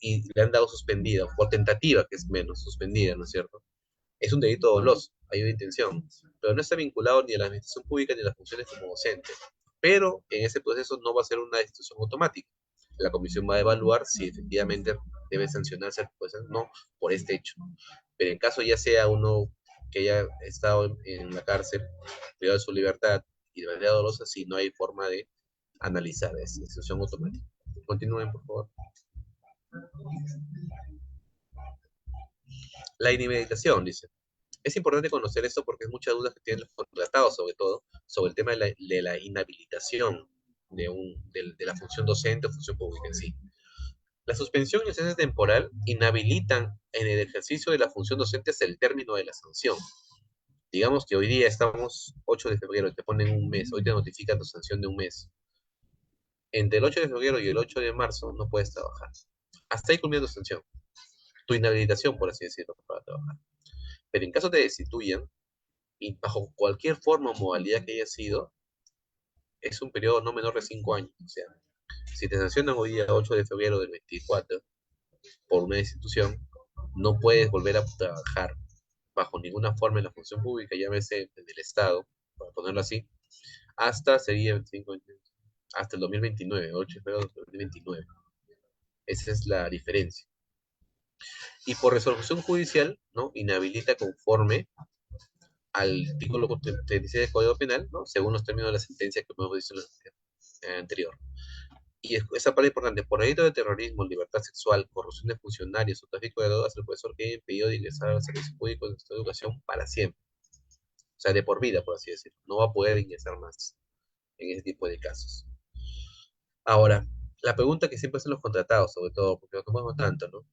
y le han dado suspendida, por tentativa, que es menos, suspendida, ¿no es cierto? Es un delito doloso, hay una intención, pero no está vinculado ni a la administración pública ni a las funciones como docente. Pero en ese proceso no va a ser una destitución automática. La comisión va a evaluar si efectivamente debe sancionarse, pues no, por este hecho. Pero en caso ya sea uno que haya estado en la cárcel, privado de su libertad y de manera dolosa, si no hay forma de analizar esa destitución automática. Continúen, por favor. La inhabilitación, dice. Es importante conocer esto porque hay muchas dudas que tienen los contratados, sobre todo, sobre el tema de la inhabilitación de la función docente o función pública en sí. La suspensión y el cese temporal inhabilitan en el ejercicio de la función docente hasta el término de la sanción. Digamos que hoy día estamos 8 de febrero, te ponen un mes, hoy te notifican tu sanción de un mes. Entre el 8 de febrero y el 8 de marzo no puedes trabajar. Hasta ahí culmina tu sanción, tu inhabilitación, por así decirlo, para trabajar. Pero en caso te destituyan, y bajo cualquier forma o modalidad que haya sido, es un periodo no menor de 5 años. O sea, si te sancionan hoy día 8 de febrero del 24 por una institución, no puedes volver a trabajar bajo ninguna forma en la función pública, llámese en el Estado, para ponerlo así, hasta sería 25, hasta el 2029, 8 de febrero del 2029. Esa es la diferencia. Y por resolución judicial, ¿no? Inhabilita conforme al artículo 36 del Código Penal, ¿no? Según los términos de la sentencia que hemos visto anterior. Y esa parte importante, por delito de terrorismo, libertad sexual, corrupción de funcionarios o tráfico de drogas, el profesor queda impedido de ingresar al servicio público de nuestra educación para siempre. O sea, de por vida, por así decirlo. No va a poder ingresar más en ese tipo de casos. Ahora, la pregunta que siempre hacen los contratados, sobre todo, porque no tomamos tanto, ¿no?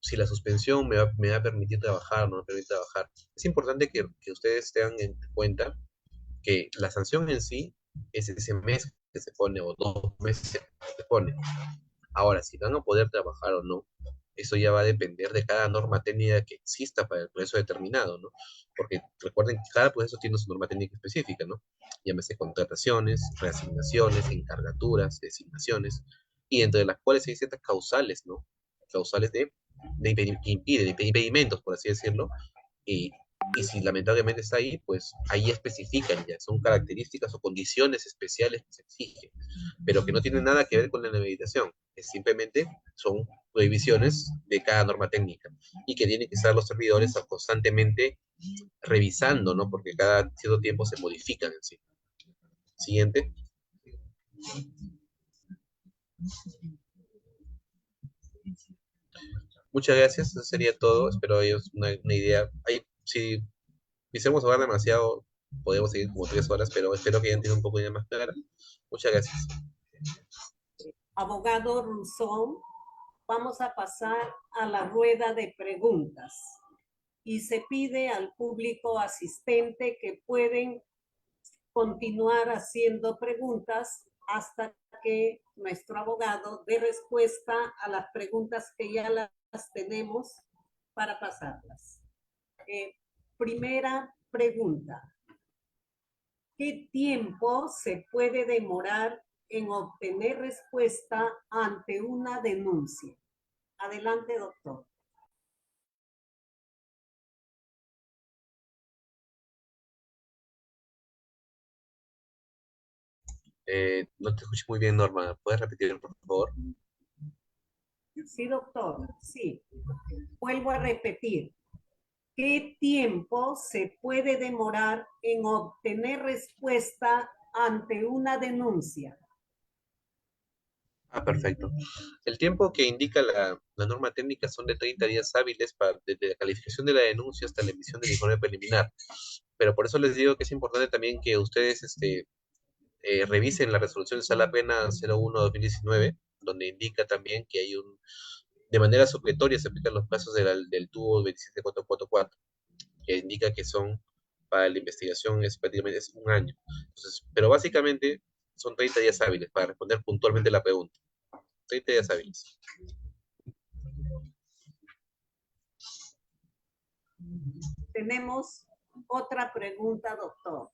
Si la suspensión me va a permitir trabajar, no me permite trabajar. Es importante que ustedes tengan en cuenta que la sanción en sí es ese mes que se pone o 2 meses que se pone. Ahora, si van a poder trabajar o no, eso ya va a depender de cada norma técnica que exista para el proceso determinado, ¿no? Porque recuerden que cada proceso tiene su norma técnica específica, ¿no? Llámese contrataciones, reasignaciones, encargaturas, designaciones, y entre las cuales hay ciertas causales, ¿no? Causales que impiden, impedimentos, por así decirlo, y, y si lamentablemente está ahí, pues ahí especifican ya, son características o condiciones especiales que se exigen, pero que no tienen nada que ver con la inhabilitación, es simplemente son prohibiciones de cada norma técnica y que tienen que estar los servidores constantemente revisando, ¿no? Porque cada cierto tiempo se modifican en sí. Siguiente. Muchas gracias, eso sería todo. Espero hayas una idea. Ahí, si quisiéramos hablar demasiado, podemos seguir como 3 horas, pero espero que hayan tenido un poco de idea más clara. Muchas gracias. Abogado Rousseau, vamos a pasar a la rueda de preguntas y se pide al público asistente que pueden continuar haciendo preguntas hasta que nuestro abogado dé respuesta a las preguntas que ya las tenemos para pasarlas. Primera pregunta. ¿Qué tiempo se puede demorar en obtener respuesta ante una denuncia? Adelante, doctor. No te escucho muy bien, Norma. ¿Puedes repetir, por favor? Sí, doctor. Sí. Vuelvo a repetir. ¿Qué tiempo se puede demorar en obtener respuesta ante una denuncia? Ah, perfecto. El tiempo que indica la norma técnica son de 30 días hábiles desde la calificación de la denuncia hasta la emisión del informe preliminar. Pero por eso les digo que es importante también que ustedes revisen la resolución de Sala Pena 01-2019, donde indica también que de manera supletoria se aplican los plazos del tubo 27444, que indica que son para la investigación es prácticamente es un año. Entonces, pero básicamente son 30 días hábiles para responder puntualmente la pregunta. 30 días hábiles. Tenemos otra pregunta, doctor.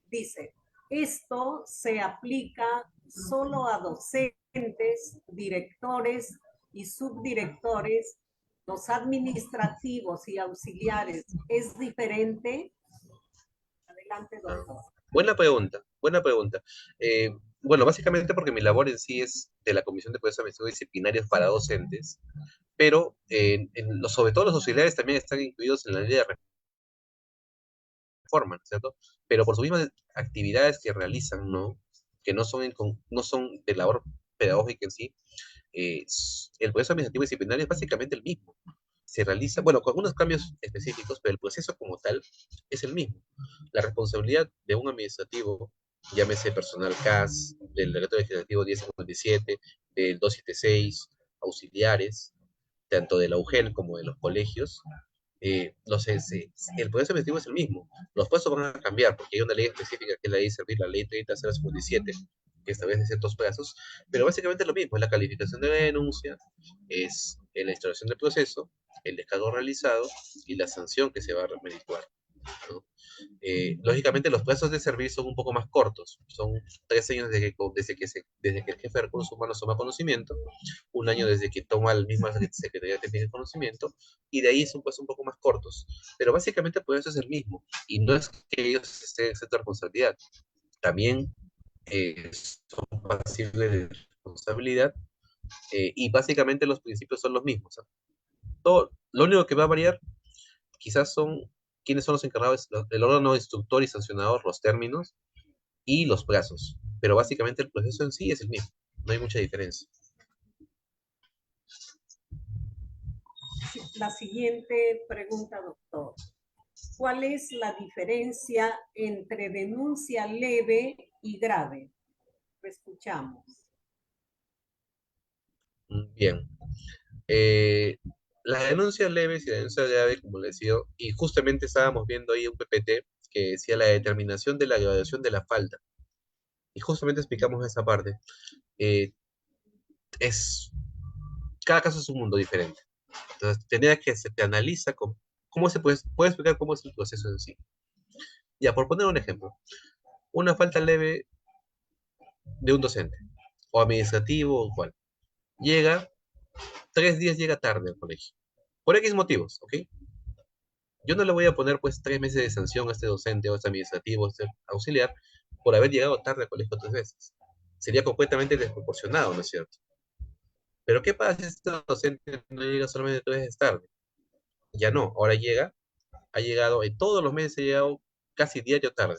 Dice, esto se aplica solo a docentes, directores y subdirectores, los administrativos y auxiliares. ¿Es diferente? Adelante, doctor. Buena pregunta, buena pregunta. Bueno, básicamente porque mi labor en sí es de la Comisión de Procesos Administrativos Disciplinarios para docentes, pero sobre todo los auxiliares también están incluidos en la ley de reforma, ¿no es cierto? Pero por sus mismas actividades que realizan, ¿no? Que no son de labor pedagógica en sí, el proceso administrativo disciplinario es básicamente el mismo. se realiza, bueno, con algunos cambios específicos, pero el proceso como tal es el mismo. La responsabilidad de un administrativo, llámese personal CAS, del decreto legislativo 1057, del 276, auxiliares, tanto de la UGEL como de los colegios, el proceso administrativo es el mismo. Los puestos van a cambiar porque hay una ley específica que es la ley servir, la ley 30.057, que establece ciertos plazos, pero básicamente es lo mismo, es la calificación de la denuncia, es la instalación del proceso, el descargo realizado y la sanción que se va a redituar, ¿no? Lógicamente los plazos de servicio son un poco más cortos, son 3 años desde que el jefe de recursos humanos toma conocimiento, un año desde que toma el mismo secretaría técnica de conocimiento, y de ahí es un plazo un poco más cortos, pero básicamente el proceso es el mismo, y no es que ellos estén exentos de responsabilidad, también son pasibles de responsabilidad, y básicamente los principios son los mismos, ¿ah? Todo, lo único que va a variar quizás son quiénes son los encargados del órgano instructor y sancionador, los términos y los plazos. Pero básicamente el proceso en sí es el mismo. No hay mucha diferencia. La siguiente pregunta, doctor. ¿Cuál es la diferencia entre denuncia leve y grave? Lo escuchamos. Bien. Eh, la denuncia leve y la denuncia grave, como le decía, y justamente estábamos viendo ahí un PPT que decía la determinación de la graduación de la falta. Y justamente explicamos esa parte. Eh, es, cada caso es un mundo diferente. Entonces, tendría que se te analiza cómo se puede explicar cómo es el proceso en sí. Ya, por poner un ejemplo, una falta leve de un docente, o administrativo, o cual. Llega, 3 días llega tarde al colegio, por X motivos, ¿ok? Yo no le voy a poner pues 3 meses de sanción a este docente, o a este administrativo, o a este auxiliar, por haber llegado tarde al colegio 3 veces. Sería completamente desproporcionado, ¿no es cierto? Pero ¿qué pasa si este docente no llega solamente 3 veces tarde? Ya no, ahora llega, ha llegado, en todos los meses ha llegado casi diario tarde,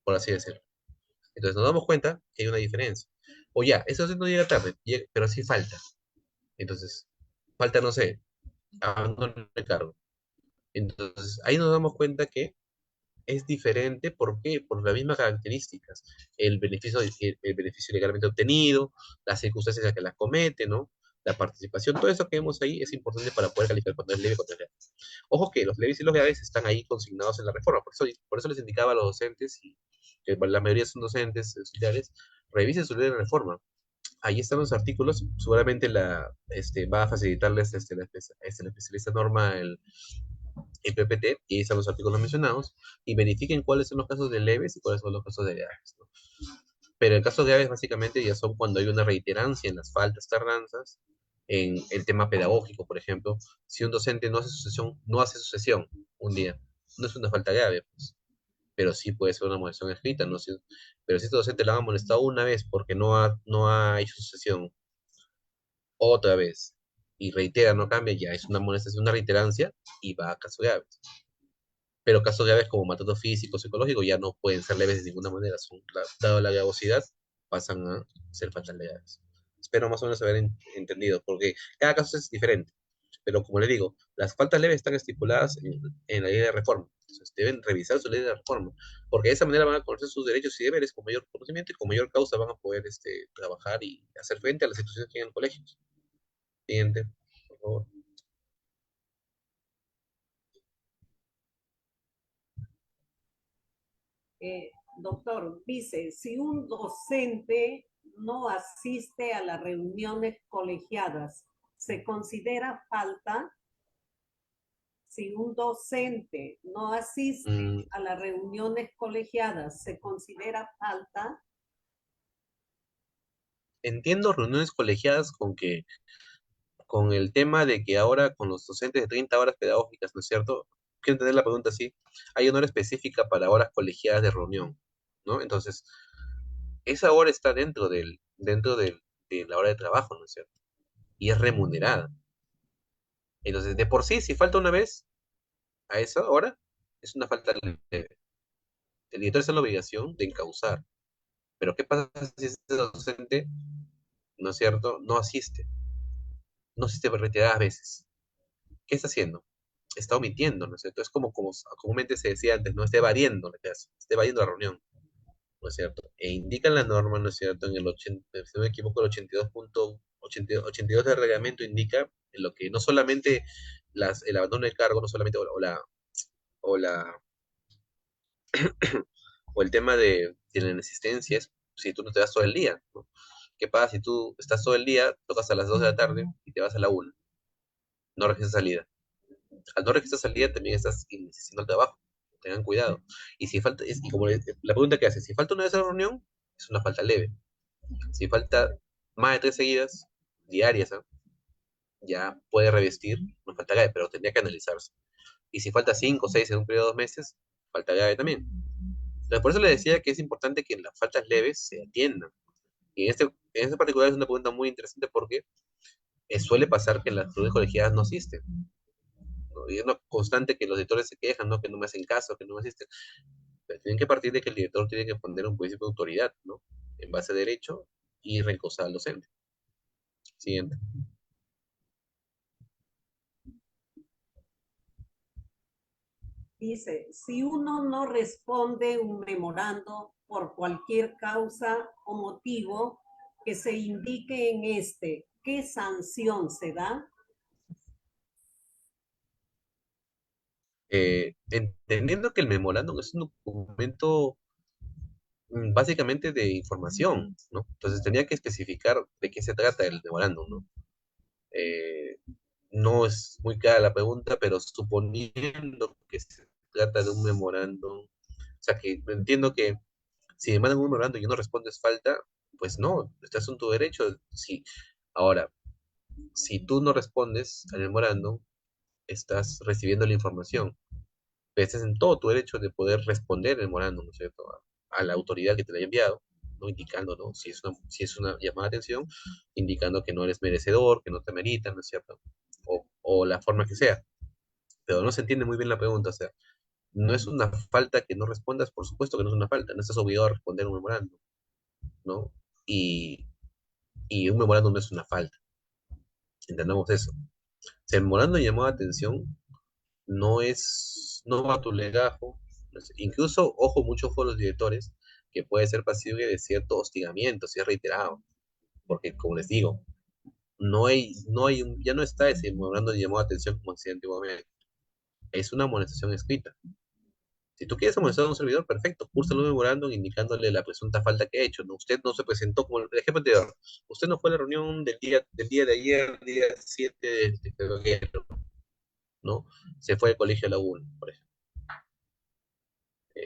por así decirlo. Entonces nos damos cuenta que hay una diferencia. O ya, ese docente no llega tarde, pero sí falta. Entonces, falta, no sé, abandono de cargo. Entonces, ahí nos damos cuenta que es diferente. ¿Por qué? Por las mismas características. El beneficio legalmente obtenido, las circunstancias en las que las comete, ¿no? La participación, todo eso que vemos ahí es importante para poder calificar cuando es leve y cuando es grave. Ojo que los leves y los graves están ahí consignados en la reforma. Por eso les indicaba a los docentes, y que la mayoría son docentes, auxiliares, revisen su ley de reforma. Ahí están los artículos, seguramente va a facilitarles la especialista Norma el PPT, y ahí están los artículos mencionados, y verifiquen cuáles son los casos de leves y cuáles son los casos de graves, ¿no? Pero en casos graves básicamente ya son cuando hay una reiterancia en las faltas, tardanzas, en el tema pedagógico, por ejemplo, si un docente no hace su sesión un día, no es una falta grave, pues, pero sí puede ser una molestación escrita, ¿no? Pero si este docente la ha molestado una vez porque no ha hecho su sesión otra vez y reitera, no cambia, ya es una molestación, una reiterancia y va a casos graves. Pero casos graves como maltrato físico, psicológico, ya no pueden ser leves de ninguna manera. Dado la gravosidad, pasan a ser faltas leves. Espero más o menos haber entendido, porque cada caso es diferente. Pero como le digo, las faltas leves están estipuladas en la ley de reforma. Entonces deben revisar su ley de reforma, porque de esa manera van a conocer sus derechos y deberes con mayor conocimiento, y con mayor causa van a poder trabajar y hacer frente a las situaciones que hay en colegios. Siguiente, por favor. Doctor, dice, si un docente no asiste a las reuniones colegiadas, ¿se considera falta? Si un docente no asiste Mm, a las reuniones colegiadas, ¿se considera falta? entiendo reuniones colegiadas con el tema de que ahora con los docentes de 30 horas pedagógicas, ¿no es cierto? Quiero entender la pregunta así. Hay una hora específica para horas colegiadas de reunión, ¿no? Entonces, esa hora está de la hora de trabajo, ¿no es cierto? Y es remunerada. Entonces, de por sí, si falta una vez a esa hora, es una falta leve. El director está en la obligación de encauzar. Pero ¿qué pasa si ese docente, ¿no es cierto?, no asiste? no existe reiteradas veces. ¿Qué está haciendo? Está omitiendo, ¿no es cierto? Es como comúnmente se decía antes, ¿no? Está evadiendo la clase, está evadiendo la reunión, ¿no es cierto? E indica la norma, ¿no es cierto? En el 80, si no me equivoco, el 82.82 del reglamento indica en lo que no solamente el abandono de cargo, no solamente o la o el tema de la inexistencia es si tú no te vas todo el día, ¿no? ¿Qué pasa si tú estás todo el día, tocas a las 2 de la tarde y te vas a la 1? No registras salida. Al no registrar salida también estás iniciando el trabajo. Tengan cuidado. Y si falta, y como la pregunta que hace, si falta una vez a la reunión, es una falta leve. Si falta más de 3 seguidas, diarias, ¿ah? Ya puede revestir una falta grave, pero tendría que analizarse. Y si falta 5 o 6 en un periodo de 2 meses, falta grave también. Entonces, por eso le decía que es importante que las faltas leves se atiendan. Y en este particular es una pregunta muy interesante porque suele pasar que las reuniones colegiadas no asisten, ¿no? Y es una constante que los directores se quejan, ¿no? Que no me hacen caso, que no me asisten. Pero tienen que partir de que el director tiene que poner un principio de autoridad, ¿no? En base a derecho y rencosar al docente. Siguiente. Dice, si uno no responde un memorando por cualquier causa o motivo que se indique en este, ¿qué sanción se da? Entendiendo que el memorándum es un documento básicamente de información, ¿no? Entonces tenía que especificar de qué se trata el memorándum, ¿no? Eh, no es muy clara la pregunta, pero suponiendo que se trata de un memorándum, o sea que entiendo que si me mandan un memorándum y yo no respondo es falta, pues no, estás en tu derecho. Si, ahora, si tú no respondes al memorándum, estás recibiendo la información, pero estás en todo tu derecho de poder responder el memorándum, ¿no es cierto? A la autoridad que te lo haya enviado, ¿no? Indicando, ¿no? Si es una llamada de atención, indicando que no eres merecedor, que no te meritan, ¿no es cierto? O la forma que sea. Pero no se entiende muy bien la pregunta, o sea, no es una falta que no respondas, por supuesto que no es una falta, no estás obligado a responder un memorándum, ¿no? Y, y un memorándum no es una falta, entendamos eso. Si el memorándum llamó la atención, no va a tu legajo, no sé, incluso, ojo, mucho ojo a los directores, que puede ser pasible de cierto hostigamiento si es reiterado, porque como les digo, ya no está ese memorando de llamado de atención como decía antiguamente, es una amonestación escrita. Si tú quieres amonestar a un servidor, perfecto, cúrsalo un memorándum indicándole la presunta falta que ha hecho, ¿no? Usted no se presentó, como el ejemplo anterior, usted no fue a la reunión del día de ayer, día 7 de febrero, ¿no? Se fue al colegio a la 1, por ejemplo.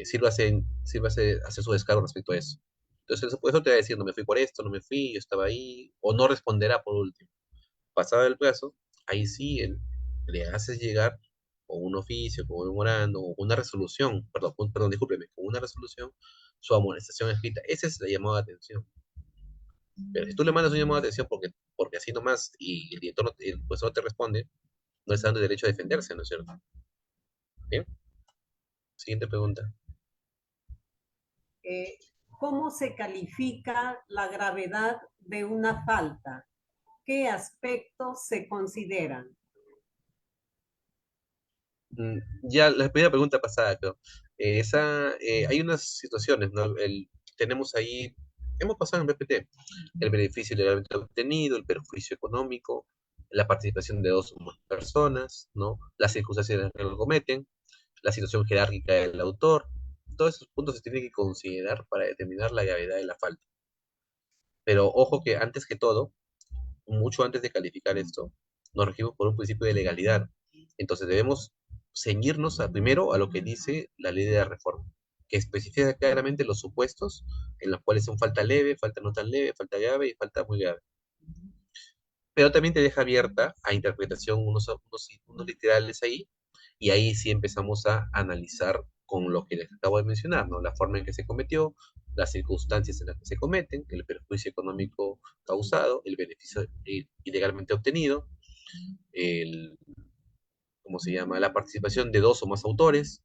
Sírvase hacer su descargo respecto a eso. Entonces, eso te va a decir, no me fui por esto, no me fui, yo estaba ahí, o no responderá por último. Pasado el plazo, ahí sí le haces llegar con un oficio, con un memorando, o una resolución, perdón, discúlpeme, con una resolución, su amonestación escrita. Esa es la llamada de atención. Pero si tú le mandas un llamado de atención porque así nomás y el director el profesor no te responde, no está dando derecho a defenderse, ¿no es cierto? Bien, siguiente pregunta. Eh, ¿Cómo se califica la gravedad de una falta? ¿Qué aspectos se consideran? Ya la primera pregunta pasada, creo. Hay unas situaciones, ¿no? Tenemos ahí, hemos pasado en BPT, el beneficio legalmente obtenido, el perjuicio económico, la participación de dos o más personas, ¿no? Las circunstancias en las que lo cometen, la situación jerárquica del autor. Todos esos puntos se tienen que considerar para determinar la gravedad de la falta. Pero ojo que antes que todo, mucho antes de calificar esto, nos regimos por un principio de legalidad. Entonces debemos ceñirnos primero a lo que dice la ley de la reforma, que especifica claramente los supuestos en los cuales son falta leve, falta no tan leve, falta grave y falta muy grave. Pero también te deja abierta a interpretación unos literales ahí, y ahí sí empezamos a analizar con lo que les acabo de mencionar, ¿no? La forma en que se cometió, las circunstancias en las que se cometen, el perjuicio económico causado, el beneficio ilegalmente obtenido, el, ¿cómo se llama? La participación de dos o más autores,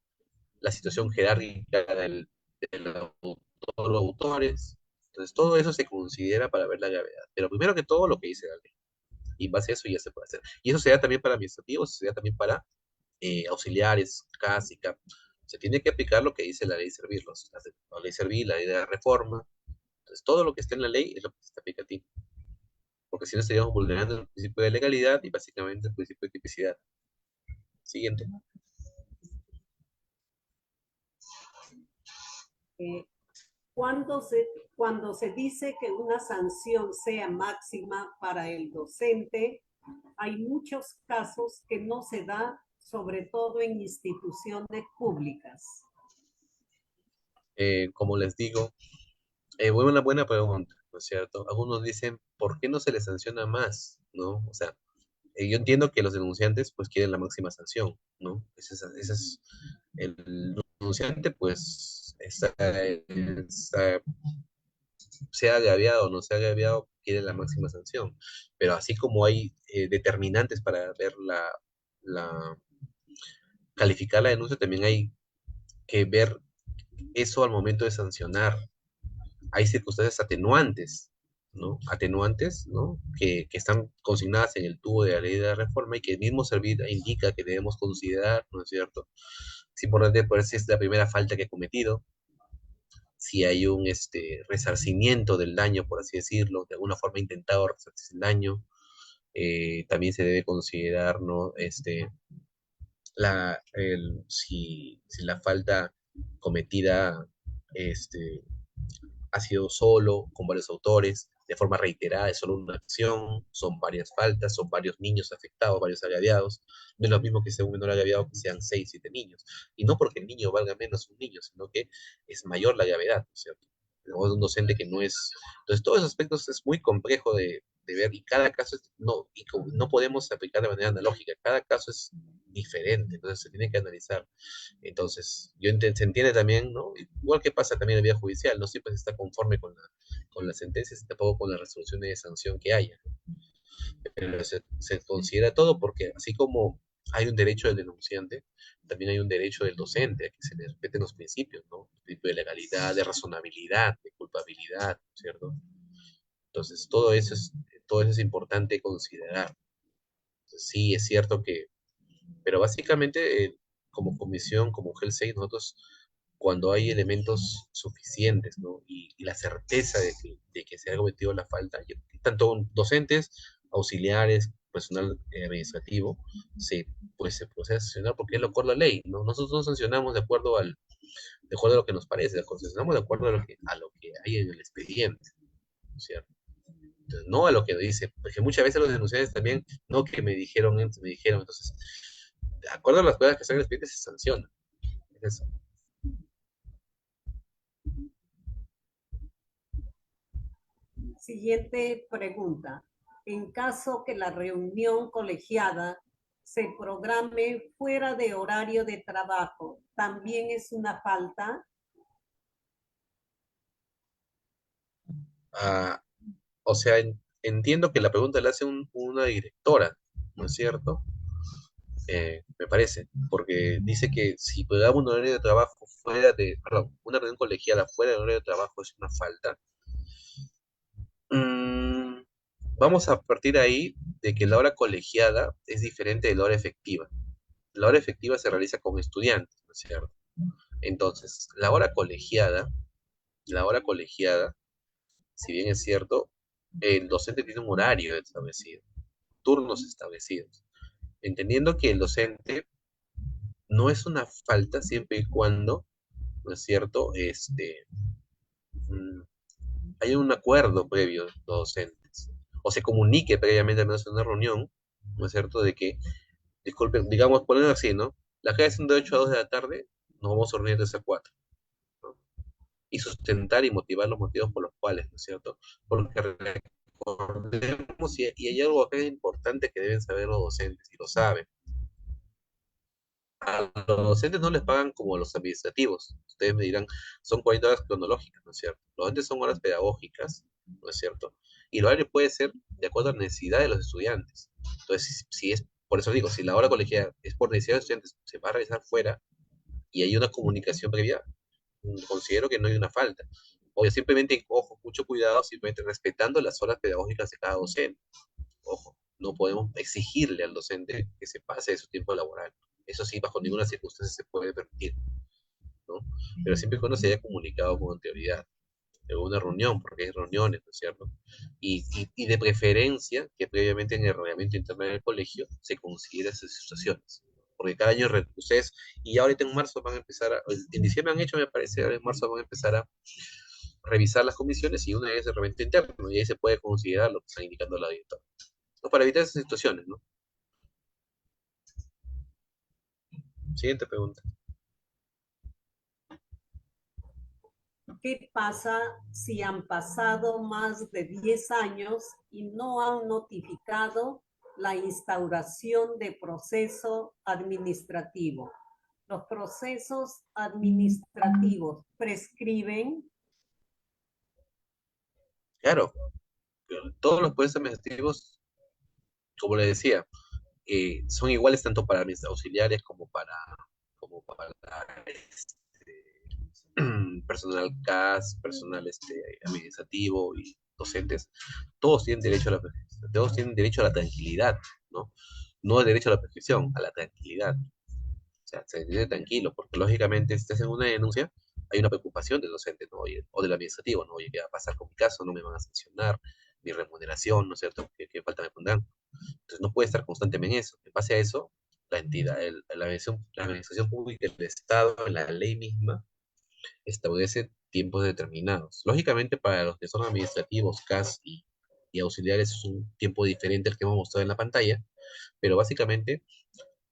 la situación jerárquica del autor o autores. Entonces, todo eso se considera para ver la gravedad. Pero primero que todo, lo que dice la ley. y en base a eso ya se puede hacer. Y eso se da también para administrativos, se da también para auxiliares, CAS y CAP. Se tiene que aplicar lo que dice la ley Servir, la ley Servir, la ley de la reforma. Entonces, todo lo que está en la ley es lo que se te aplica a ti, porque si no estaríamos vulnerando el principio de legalidad y básicamente el principio de tipicidad. Siguiente. Eh, cuando se, cuando se dice que una sanción sea máxima para el docente, hay muchos casos que no se da, sobre todo en instituciones públicas. Como les digo, una buena pregunta, ¿no es cierto? Algunos dicen, ¿por qué no se les sanciona más? ¿No? O sea, yo entiendo que los denunciantes pues quieren la máxima sanción, ¿no? Ese es el denunciante pues sea agraviado o no sea agraviado, quiere la máxima sanción. Pero así como hay determinantes para ver la, calificar la denuncia, también hay que ver eso al momento de sancionar. Hay circunstancias atenuantes, ¿no? Atenuantes, ¿no? Que están consignadas en el tubo de la ley de la reforma y que el mismo Servir indica que debemos considerar, ¿no es cierto? Es importante por si es la primera falta que he cometido, si hay un resarcimiento del daño, por así decirlo, de alguna forma intentado resarcir el daño, también se debe considerar, ¿no? Si la falta cometida este, ha sido solo, con varios autores, de forma reiterada, es solo una acción, son varias faltas, son varios niños afectados, varios agraviados. No es lo mismo que sea un menor agraviado que sean 6, 7 niños. Y no porque el niño valga menos un niño, sino que es mayor la gravedad, ¿no es cierto? O es un docente que no es... Entonces, todos esos aspectos es muy complejo de ver y cada caso no, no podemos aplicar de manera analógica, cada caso es diferente, entonces se tiene que analizar. Entonces, se entiende también, ¿no? Igual que pasa también en la vía judicial, no siempre se está conforme con las sentencias y tampoco con las resoluciones de sanción que haya. Pero se considera todo porque así como hay un derecho del denunciante, también hay un derecho del docente a que se le respeten los principios, ¿no? El principio de legalidad, de razonabilidad, de culpabilidad, ¿cierto? Entonces, todo eso es importante considerar. Entonces, sí, es cierto que pero básicamente, como comisión, como GEL 6, nosotros, cuando hay elementos suficientes, ¿no? Y la certeza de que se ha cometido la falta, tanto docentes, auxiliares, personal administrativo, pues se procede a sancionar porque es lo acuerdo a la ley, ¿no? Nosotros no sancionamos de acuerdo a lo que nos parece, sancionamos de acuerdo a lo que hay en el expediente, ¿cierto? Entonces, no a lo que dice, porque muchas veces los denunciantes también, no que me dijeron antes, me dijeron, entonces de acuerdo a las pruebas que están en el expediente, se sanciona. Es eso. Siguiente pregunta. En caso que la reunión colegiada se programe fuera de horario de trabajo, ¿también es una falta? Ah, o sea, entiendo que la pregunta la hace una directora, ¿no es cierto? Me parece, porque dice que si programa un horario de trabajo perdón, una reunión colegiada fuera del horario de trabajo es una falta. Mm, vamos a partir ahí de que la hora colegiada es diferente de la hora efectiva. La hora efectiva se realiza con estudiantes, ¿no es cierto? Entonces, la hora colegiada, si bien es cierto, el docente tiene un horario establecido, turnos establecidos, entendiendo que el docente no es una falta siempre y cuando, ¿no es cierto? Mm, hay un acuerdo previo de los docentes, o se comunique previamente, al menos en una reunión, ¿no es cierto? De que, disculpen, digamos, ponerlo así, ¿no? La clase es de 8 a 2 de la tarde, nos vamos a reunir desde 4, ¿no? Y sustentar y motivar los motivos por los cuales, ¿no es cierto? Porque recordemos, y hay algo acá importante que deben saber los docentes, y lo saben. A los docentes no les pagan como a los administrativos. Ustedes me dirán, son 40 horas cronológicas, ¿no es cierto? Los docentes son horas pedagógicas, ¿no es cierto? Y el horario puede ser de acuerdo a la necesidad de los estudiantes. Entonces, si es, por eso digo, si la hora colegiada es por necesidad de los estudiantes, se va a realizar fuera y hay una comunicación previa, considero que no hay una falta. O simplemente, ojo, mucho cuidado, simplemente respetando las horas pedagógicas de cada docente. Ojo. No podemos exigirle al docente que se pase de su tiempo laboral. Eso sí, bajo ninguna circunstancia se puede permitir, ¿no? Pero siempre y cuando se haya comunicado con anterioridad, en una reunión, porque hay reuniones, ¿no es cierto? Y de preferencia que previamente en el reglamento interno del colegio se considere esas situaciones. Porque cada año ustedes, y ahorita en marzo van a empezar, en diciembre han hecho, me parece, ahora en marzo van a empezar a revisar las comisiones y una vez el reglamento interno, y ahí se puede considerar lo que está indicando la directora. ¿No? Para evitar esas situaciones, ¿no? Siguiente pregunta. ¿Qué pasa si han pasado más de 10 años y no han notificado la instauración de proceso administrativo? ¿Los procesos administrativos prescriben? Claro, todos los procesos administrativos, como le decía, son iguales tanto para mis auxiliares como para personal CAS, personal administrativo y docentes. Todos tienen derecho a la prescripción, todos tienen derecho a la tranquilidad, ¿no? No el derecho a la prescripción, a la tranquilidad. O sea, se siente tranquilo, porque lógicamente si estás en una denuncia, hay una preocupación del docente, ¿no? Oye, o del administrativo, ¿no? Oye, ¿qué va a pasar con mi caso? ¿No me van a sancionar? Mi remuneración, ¿no es cierto? ¿Qué falta me pondrán? Entonces no puede estar constantemente en eso. En base a eso, la entidad, la administración pública, el Estado, la ley misma, establece tiempos determinados. Lógicamente, para los que son administrativos, CAS y auxiliares es un tiempo diferente al que hemos mostrado en la pantalla, pero básicamente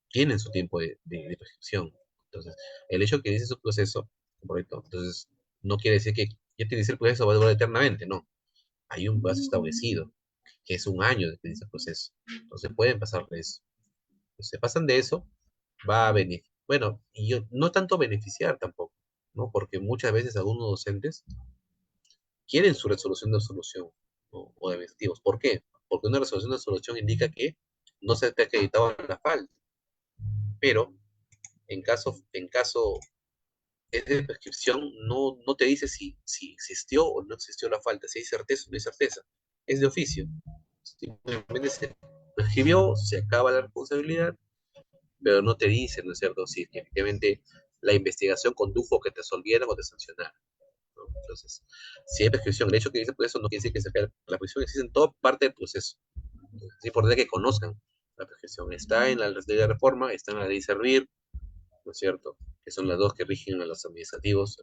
tienen su tiempo de prescripción. Entonces, el hecho de que inicie su proceso, correcto, entonces no quiere decir que ya te dice el proceso va a durar eternamente, no. Hay un plazo establecido, que es un año de que inicia el proceso. Entonces pueden pasar de eso. Si se pasan de eso, va a beneficiar. Bueno, y yo, no tanto beneficiar tampoco, ¿no? Porque muchas veces algunos docentes quieren su resolución de solución, ¿no? O de objetivos. ¿Por qué? Porque una resolución de solución indica que no se te ha acreditado la falta, pero en caso es de prescripción, no te dice si existió o no existió la falta, si hay certeza o no hay certeza. Es de oficio. Simplemente se prescribió, se acaba la responsabilidad, pero no te dice, ¿no es cierto?, si efectivamente la investigación condujo que te absolvieran o te sancionaran, ¿no? Entonces, si hay prescripción, el hecho que dice por eso no quiere decir que se acabe la prescripción, existe en toda parte del proceso. Es importante que conozcan la prescripción. Está en la ley de reforma, está en la ley Servir, ¿no es cierto? Que son las dos que rigen a los administrativos,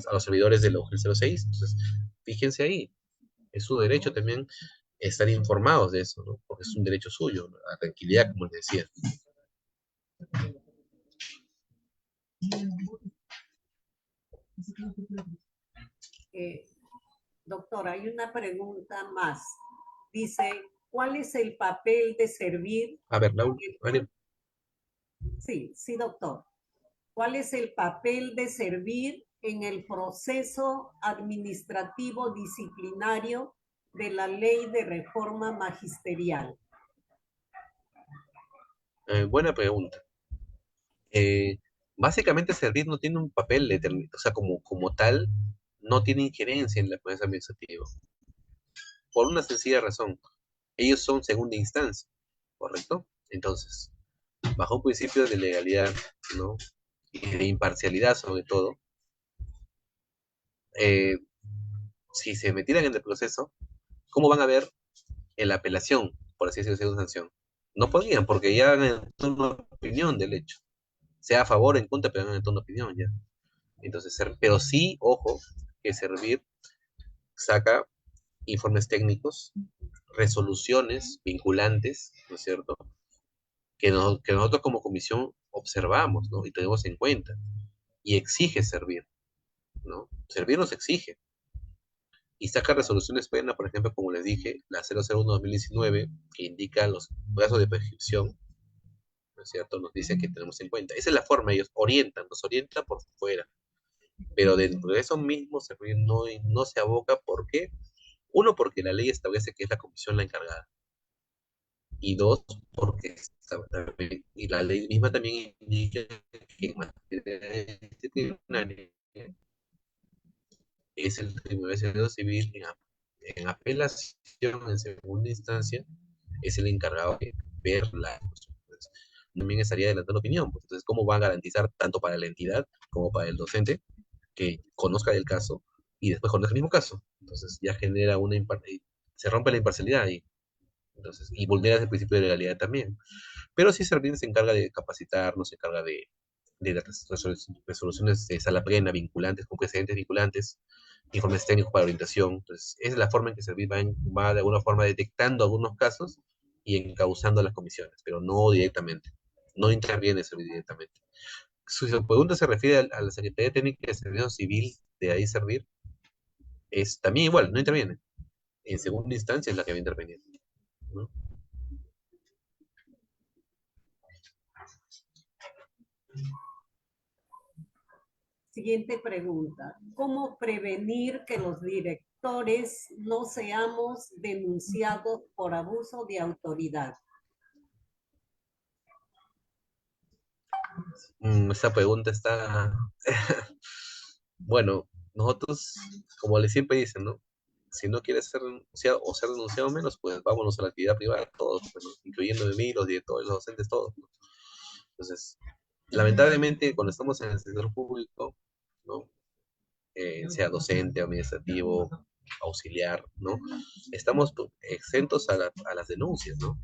a los servidores de la UGEL 06. Entonces, fíjense ahí, es su derecho también estar informados de eso, ¿no? Porque es un derecho suyo, ¿no? A tranquilidad, como les decía. Eh, Doctor, hay una pregunta más. Dice, ¿cuál es el papel de servir? A ver, Laura, Sí, sí, doctor. ¿Cuál es el papel de servir en el proceso administrativo disciplinario de la ley de reforma magisterial? buena pregunta. Eh, Básicamente, Servir no tiene un papel determinado, o sea, como tal, no tiene injerencia en la proceso administrativo. Por una sencilla razón, ellos son segunda instancia, ¿correcto? Entonces, bajo un principio de legalidad, ¿no? Y de imparcialidad sobre todo, eh, si se metieran en el proceso, ¿cómo van a ver en la apelación, por así decirlo, segunda sanción? No podrían, porque ya hagan el turno de opinión del hecho, sea a favor o en contra, pero hagan el turno de opinión ya. Entonces, pero sí, ojo, que Servir saca informes técnicos, resoluciones vinculantes, ¿no es cierto? Que nosotros como comisión observamos, ¿no? Y tenemos en cuenta. Y exige Servir, ¿no? Servir nos exige. Y saca resoluciones plenas, por ejemplo, como les dije, la 001-2019, que indica los plazos de prescripción, ¿no es cierto? Nos dice que tenemos en cuenta. Esa es la forma, ellos orientan, nos orientan por fuera. Pero dentro de eso mismo Servir no se aboca, ¿por qué? Uno, porque la ley establece que es la comisión la encargada. Y dos, porque y la ley misma también indica que en materia disciplinaria es el Tribunal de Civil en apelación en segunda instancia es el encargado de ver la cuestión. Entonces, también estaría adelantando opinión. Pues. Entonces, ¿cómo va a garantizar tanto para la entidad como para el docente que conozca del caso y después conozca el mismo caso? Entonces, ya genera se rompe la imparcialidad y vulnera el principio de legalidad también. Pero sí Servin se encarga de capacitarnos, se encarga de dar resoluciones de sala plena, vinculantes, con precedentes vinculantes, informes técnicos para orientación. Entonces, esa es la forma en que Servin va de alguna forma detectando algunos casos y encauzando a las comisiones, pero no directamente. No interviene Servin directamente. Si su pregunta se refiere a la Secretaría Técnica de Servicio Civil de ahí servir, es también igual, no interviene. En segunda instancia es la que va a intervenir, ¿no? Siguiente pregunta. ¿Cómo prevenir que los directores no seamos denunciados por abuso de autoridad? Esta pregunta está, bueno, nosotros, como le siempre dicen, ¿no? Si no quieres ser denunciado o ser denunciado menos, pues vámonos a la actividad privada, todos, pues, ¿no? Incluyéndome a mí, los directores, los docentes, todos, ¿no? Entonces, lamentablemente, cuando estamos en el sector público, ¿no? Sea docente, administrativo, auxiliar, ¿no? Estamos exentos a las denuncias, ¿no?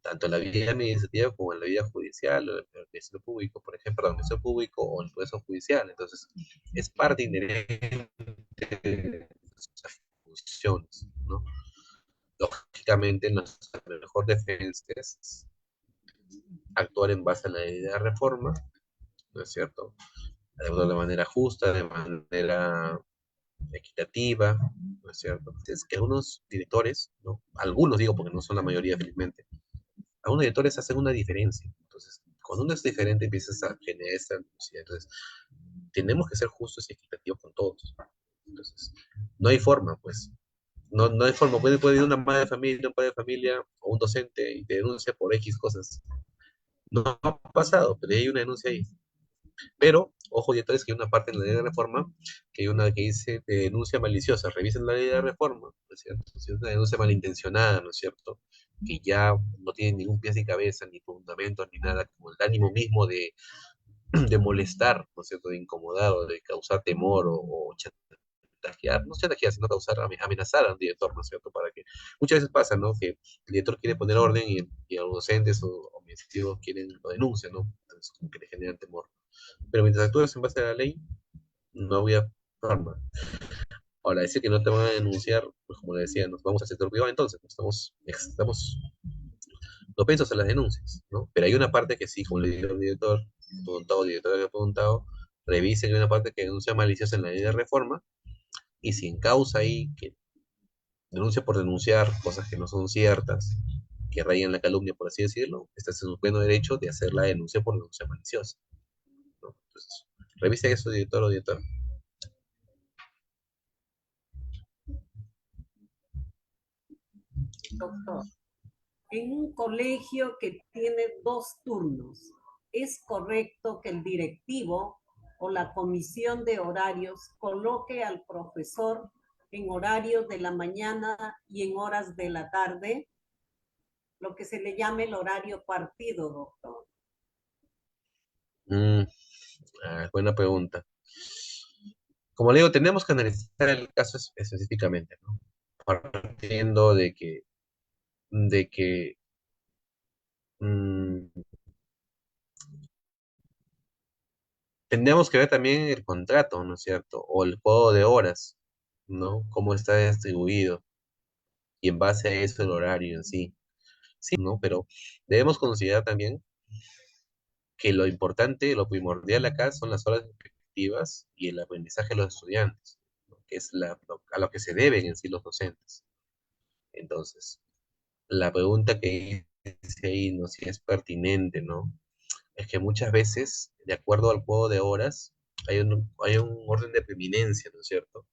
Tanto en la vida administrativa como en la vida judicial, o en el Ministerio Público, por ejemplo, el Ministerio Público o el proceso judicial. Entonces, es parte inherente de nuestras funciones, ¿no? Lógicamente, nuestra mejor defensa es actuar en base a la ley de reforma, ¿no es cierto? De manera justa, de manera equitativa, ¿no es cierto? Es que algunos directores, ¿no? Algunos digo porque no son la mayoría, felizmente, algunos directores hacen una diferencia. Entonces, cuando uno es diferente, empiezas a generar esta velocidad. Entonces, tenemos que ser justos y equitativos con todos. Entonces, no hay forma, pues. No hay forma. Puede ir una madre de familia, un padre de familia o un docente y te denuncia por X cosas. No ha pasado, pero hay una denuncia ahí. Pero, ojo, directores, que hay una parte en la ley de reforma, que hay una que dice denuncia maliciosa. Revisen la ley de reforma, ¿no es cierto? Si es una denuncia malintencionada, ¿no es cierto? Que ya no tiene ningún pie ni cabeza, ni fundamentos, ni nada, como el ánimo mismo de molestar, ¿no es cierto? De incomodar o de causar temor o chantajear, no chantajear, sino causar, amenazar a un director, ¿no es cierto? Para que muchas veces pasa, ¿no? Que el director quiere poner orden y a los docentes o administrativos quieren lo denuncian, ¿no? Entonces, como que le generan temor. Pero mientras actúes en base a la ley, no había forma. Ahora, decir que no te van a denunciar, pues como le decía, nos vamos al sector privado, entonces pues, estamos propensos a las denuncias, ¿no? Pero hay una parte que sí, como le digo al director, preguntado, director que ha preguntado, revise que hay una parte que denuncia maliciosa en la ley de reforma, y si en causa ahí que denuncia por denunciar cosas que no son ciertas, que rayan la calumnia, por así decirlo, estás en su pleno derecho de hacer la denuncia por denuncia maliciosa, ¿no? Entonces, revise eso, director o director. Doctor, en un colegio que tiene 2 turnos, ¿es correcto que el directivo o la comisión de horarios coloque al profesor en horarios de la mañana y en horas de la tarde? Lo que se le llama el horario partido, doctor. Mm, buena pregunta. Como le digo, tenemos que analizar el caso específicamente, ¿no? Partiendo de que mm, tendríamos que ver también el contrato, ¿no es cierto? O el juego de horas, ¿no? Cómo está distribuido y en base a eso el horario en sí. Sí, ¿no? Pero debemos considerar también que lo importante, lo primordial acá son las horas efectivas y el aprendizaje de los estudiantes, ¿no? Que es a lo que se deben en sí los docentes. Entonces, la pregunta que hice ahí, no sé si es pertinente, ¿no? Es que muchas veces, de acuerdo al juego de horas, hay un orden de preeminencia, ¿no es cierto?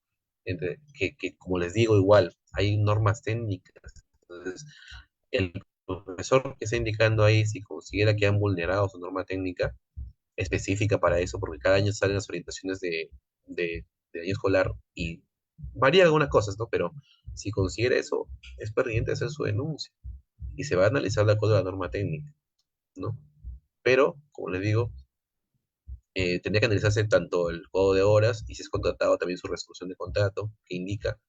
Que, como les digo, igual, hay normas técnicas. Entonces, el profesor que está indicando ahí, si considera que han vulnerado su norma técnica específica para eso, porque cada año salen las orientaciones de año escolar y varía algunas cosas, ¿no? Pero si considera eso, es pertinente hacer su denuncia. y se va a analizar de acuerdo a la norma técnica, ¿no? Pero, como les digo, tendría que analizarse tanto el juego de horas y si es contratado también su resolución de contrato que indica,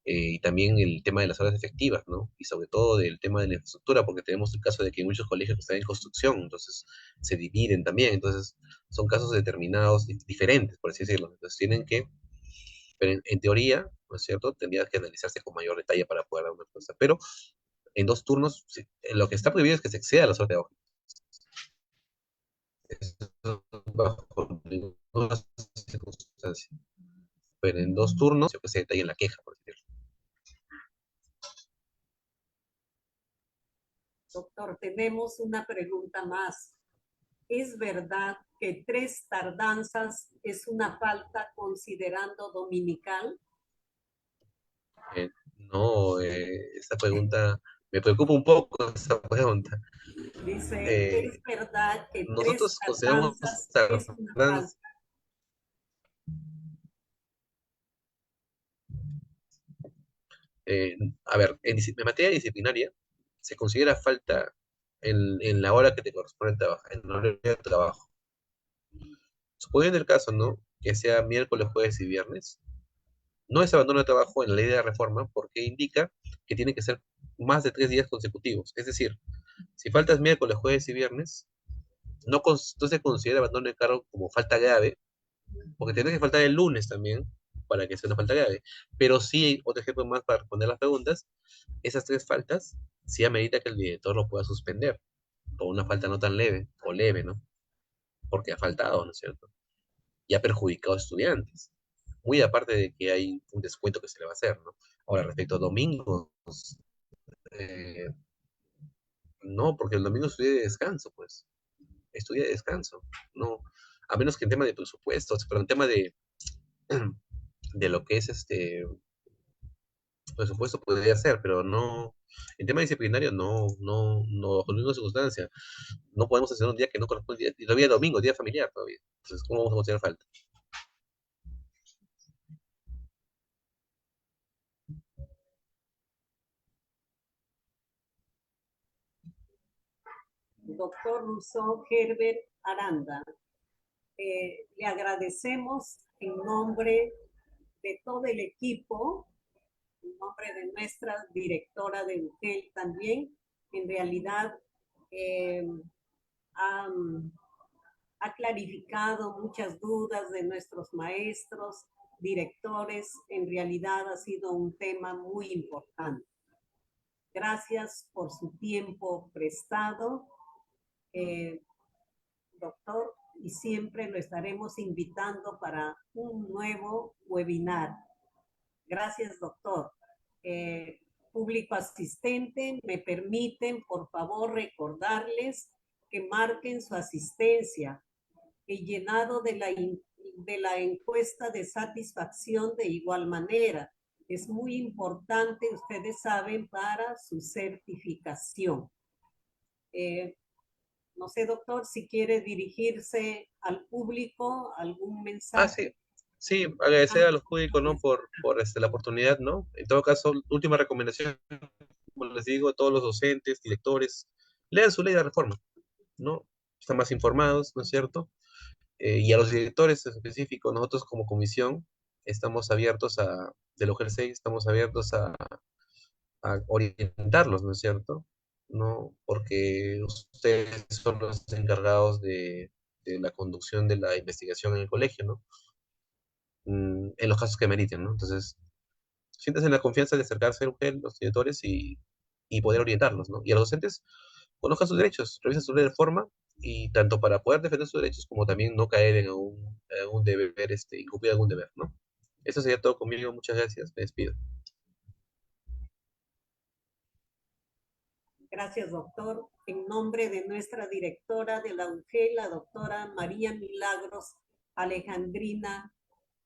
y también el tema de las horas efectivas, ¿no? Y sobre todo del tema de la infraestructura, porque tenemos el caso de que hay muchos colegios que están en construcción, entonces se dividen también, entonces son casos determinados, diferentes, por así decirlo. Entonces tienen que, pero en teoría, ¿no es cierto? Tendría que analizarse con mayor detalle para poder dar una respuesta. Pero en 2 turnos, sí, lo que está prohibido es que se exceda las horas de trabajo. Eso bajo ninguna circunstancia. Pero en 2 turnos, yo que se detalle en la queja, por así decirlo. Doctor, tenemos una pregunta más. ¿Es verdad que 3 tardanzas es una falta considerando dominical? Eh, no, esta pregunta me preocupa un poco, esta pregunta. Dice, Eh, ¿es verdad que tres nosotros consideramos tardanzas es una tardanza, falta? eh, a ver, en materia disciplinaria se considera falta en la hora que te corresponde trabajar, en el horario de trabajo. Suponiendo el caso, ¿no? Que sea miércoles, jueves y viernes, no es abandono de trabajo en la ley de la reforma porque indica que tiene que ser más de 3 días consecutivos. Es decir, si faltas miércoles, jueves y viernes, no se considera abandono de cargo como falta grave, porque tienes que faltar el lunes también para que sea una falta grave. Pero sí, otro ejemplo más para responder las preguntas, esas 3 faltas sí amerita que el director lo pueda suspender por una falta no tan leve, o leve, ¿no? Porque ha faltado, ¿no es cierto? Y ha perjudicado a estudiantes. Muy aparte de que hay un descuento que se le va a hacer, ¿no? Ahora, respecto a domingos, eh, no, porque el domingo estudia de descanso, pues. Estudia de descanso, no. A menos que en tema de presupuestos, pero en tema de lo que es presupuesto podría ser, pero no. En tema disciplinario, no, bajo ninguna circunstancia. No podemos hacer un día que no corresponde, y todavía domingo, día familiar todavía. Entonces, ¿cómo vamos a considerar falta? Doctor Rousseau Herbert Aranda, le agradecemos en nombre de todo el equipo, en nombre de nuestra directora de UGEL también. En realidad, eh, ha, ha clarificado muchas dudas de nuestros maestros, directores. En realidad ha sido un tema muy importante. Gracias por su tiempo prestado, eh, doctor, y siempre lo estaremos invitando para un nuevo webinar. Gracias, doctor. Público asistente, me permiten, por favor, recordarles que marquen su asistencia, el llenado de la encuesta de satisfacción de igual manera. Es muy importante, ustedes saben, para su certificación. Eh, no sé, doctor, si quiere dirigirse al público, algún Ah, mensaje. sí. Sí, agradecer a Antes los públicos, ¿no? Por la oportunidad, ¿no? En todo caso, última recomendación, como les digo, a todos los docentes, directores, lean su ley de reforma, ¿no? Están más informados, ¿no es cierto? Y a los directores en específico, nosotros como comisión estamos abiertos de lo que sé, estamos abiertos a orientarlos, ¿no es cierto? ¿No? Porque ustedes son los encargados de la conducción de la investigación en el colegio, ¿no? En los casos que meriten, ¿no? Entonces, siéntanse en la confianza de acercarse a los directores y poder orientarlos, ¿no? Y a los docentes, conozcan sus derechos, revisen su ley de forma y tanto para poder defender sus derechos como también no caer en un deber, incumplir algún deber, ¿no? Eso sería todo conmigo, muchas gracias, me despido. Gracias, doctor. En nombre de nuestra directora de la UGEL, la doctora María Milagros Alejandrina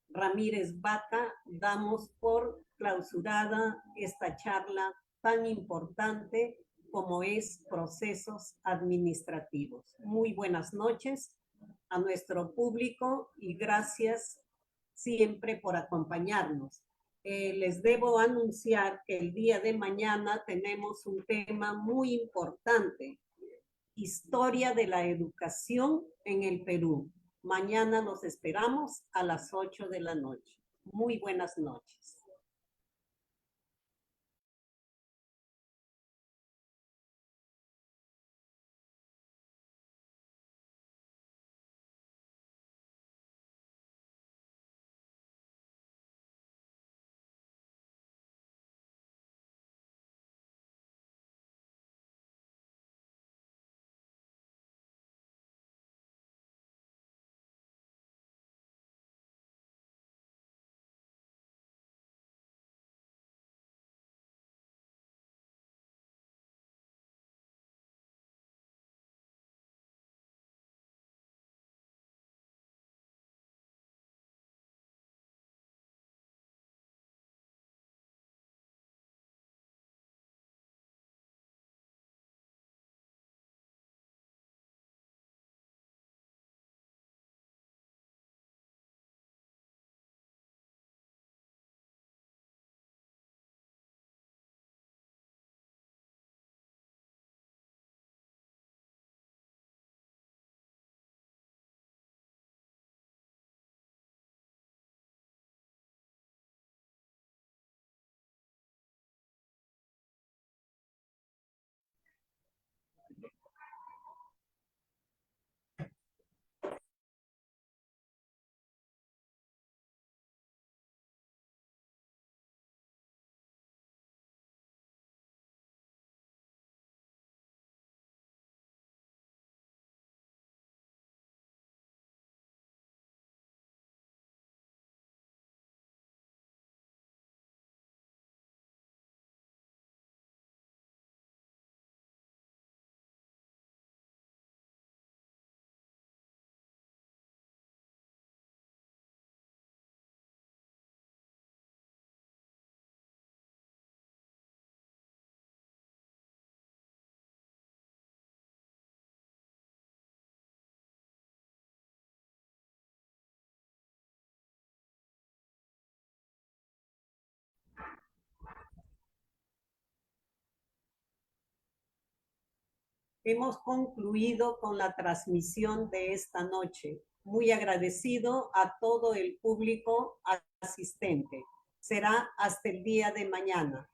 Ramírez Vaca, damos por clausurada esta charla tan importante como es procesos administrativos. Muy buenas noches a nuestro público y gracias siempre por acompañarnos. les debo anunciar que el día de mañana tenemos un tema muy importante, historia de la educación en el Perú. Mañana los esperamos a las 8 de la noche. Muy buenas noches. Hemos concluido con la transmisión de esta noche. Muy agradecido a todo el público asistente. Será hasta el día de mañana.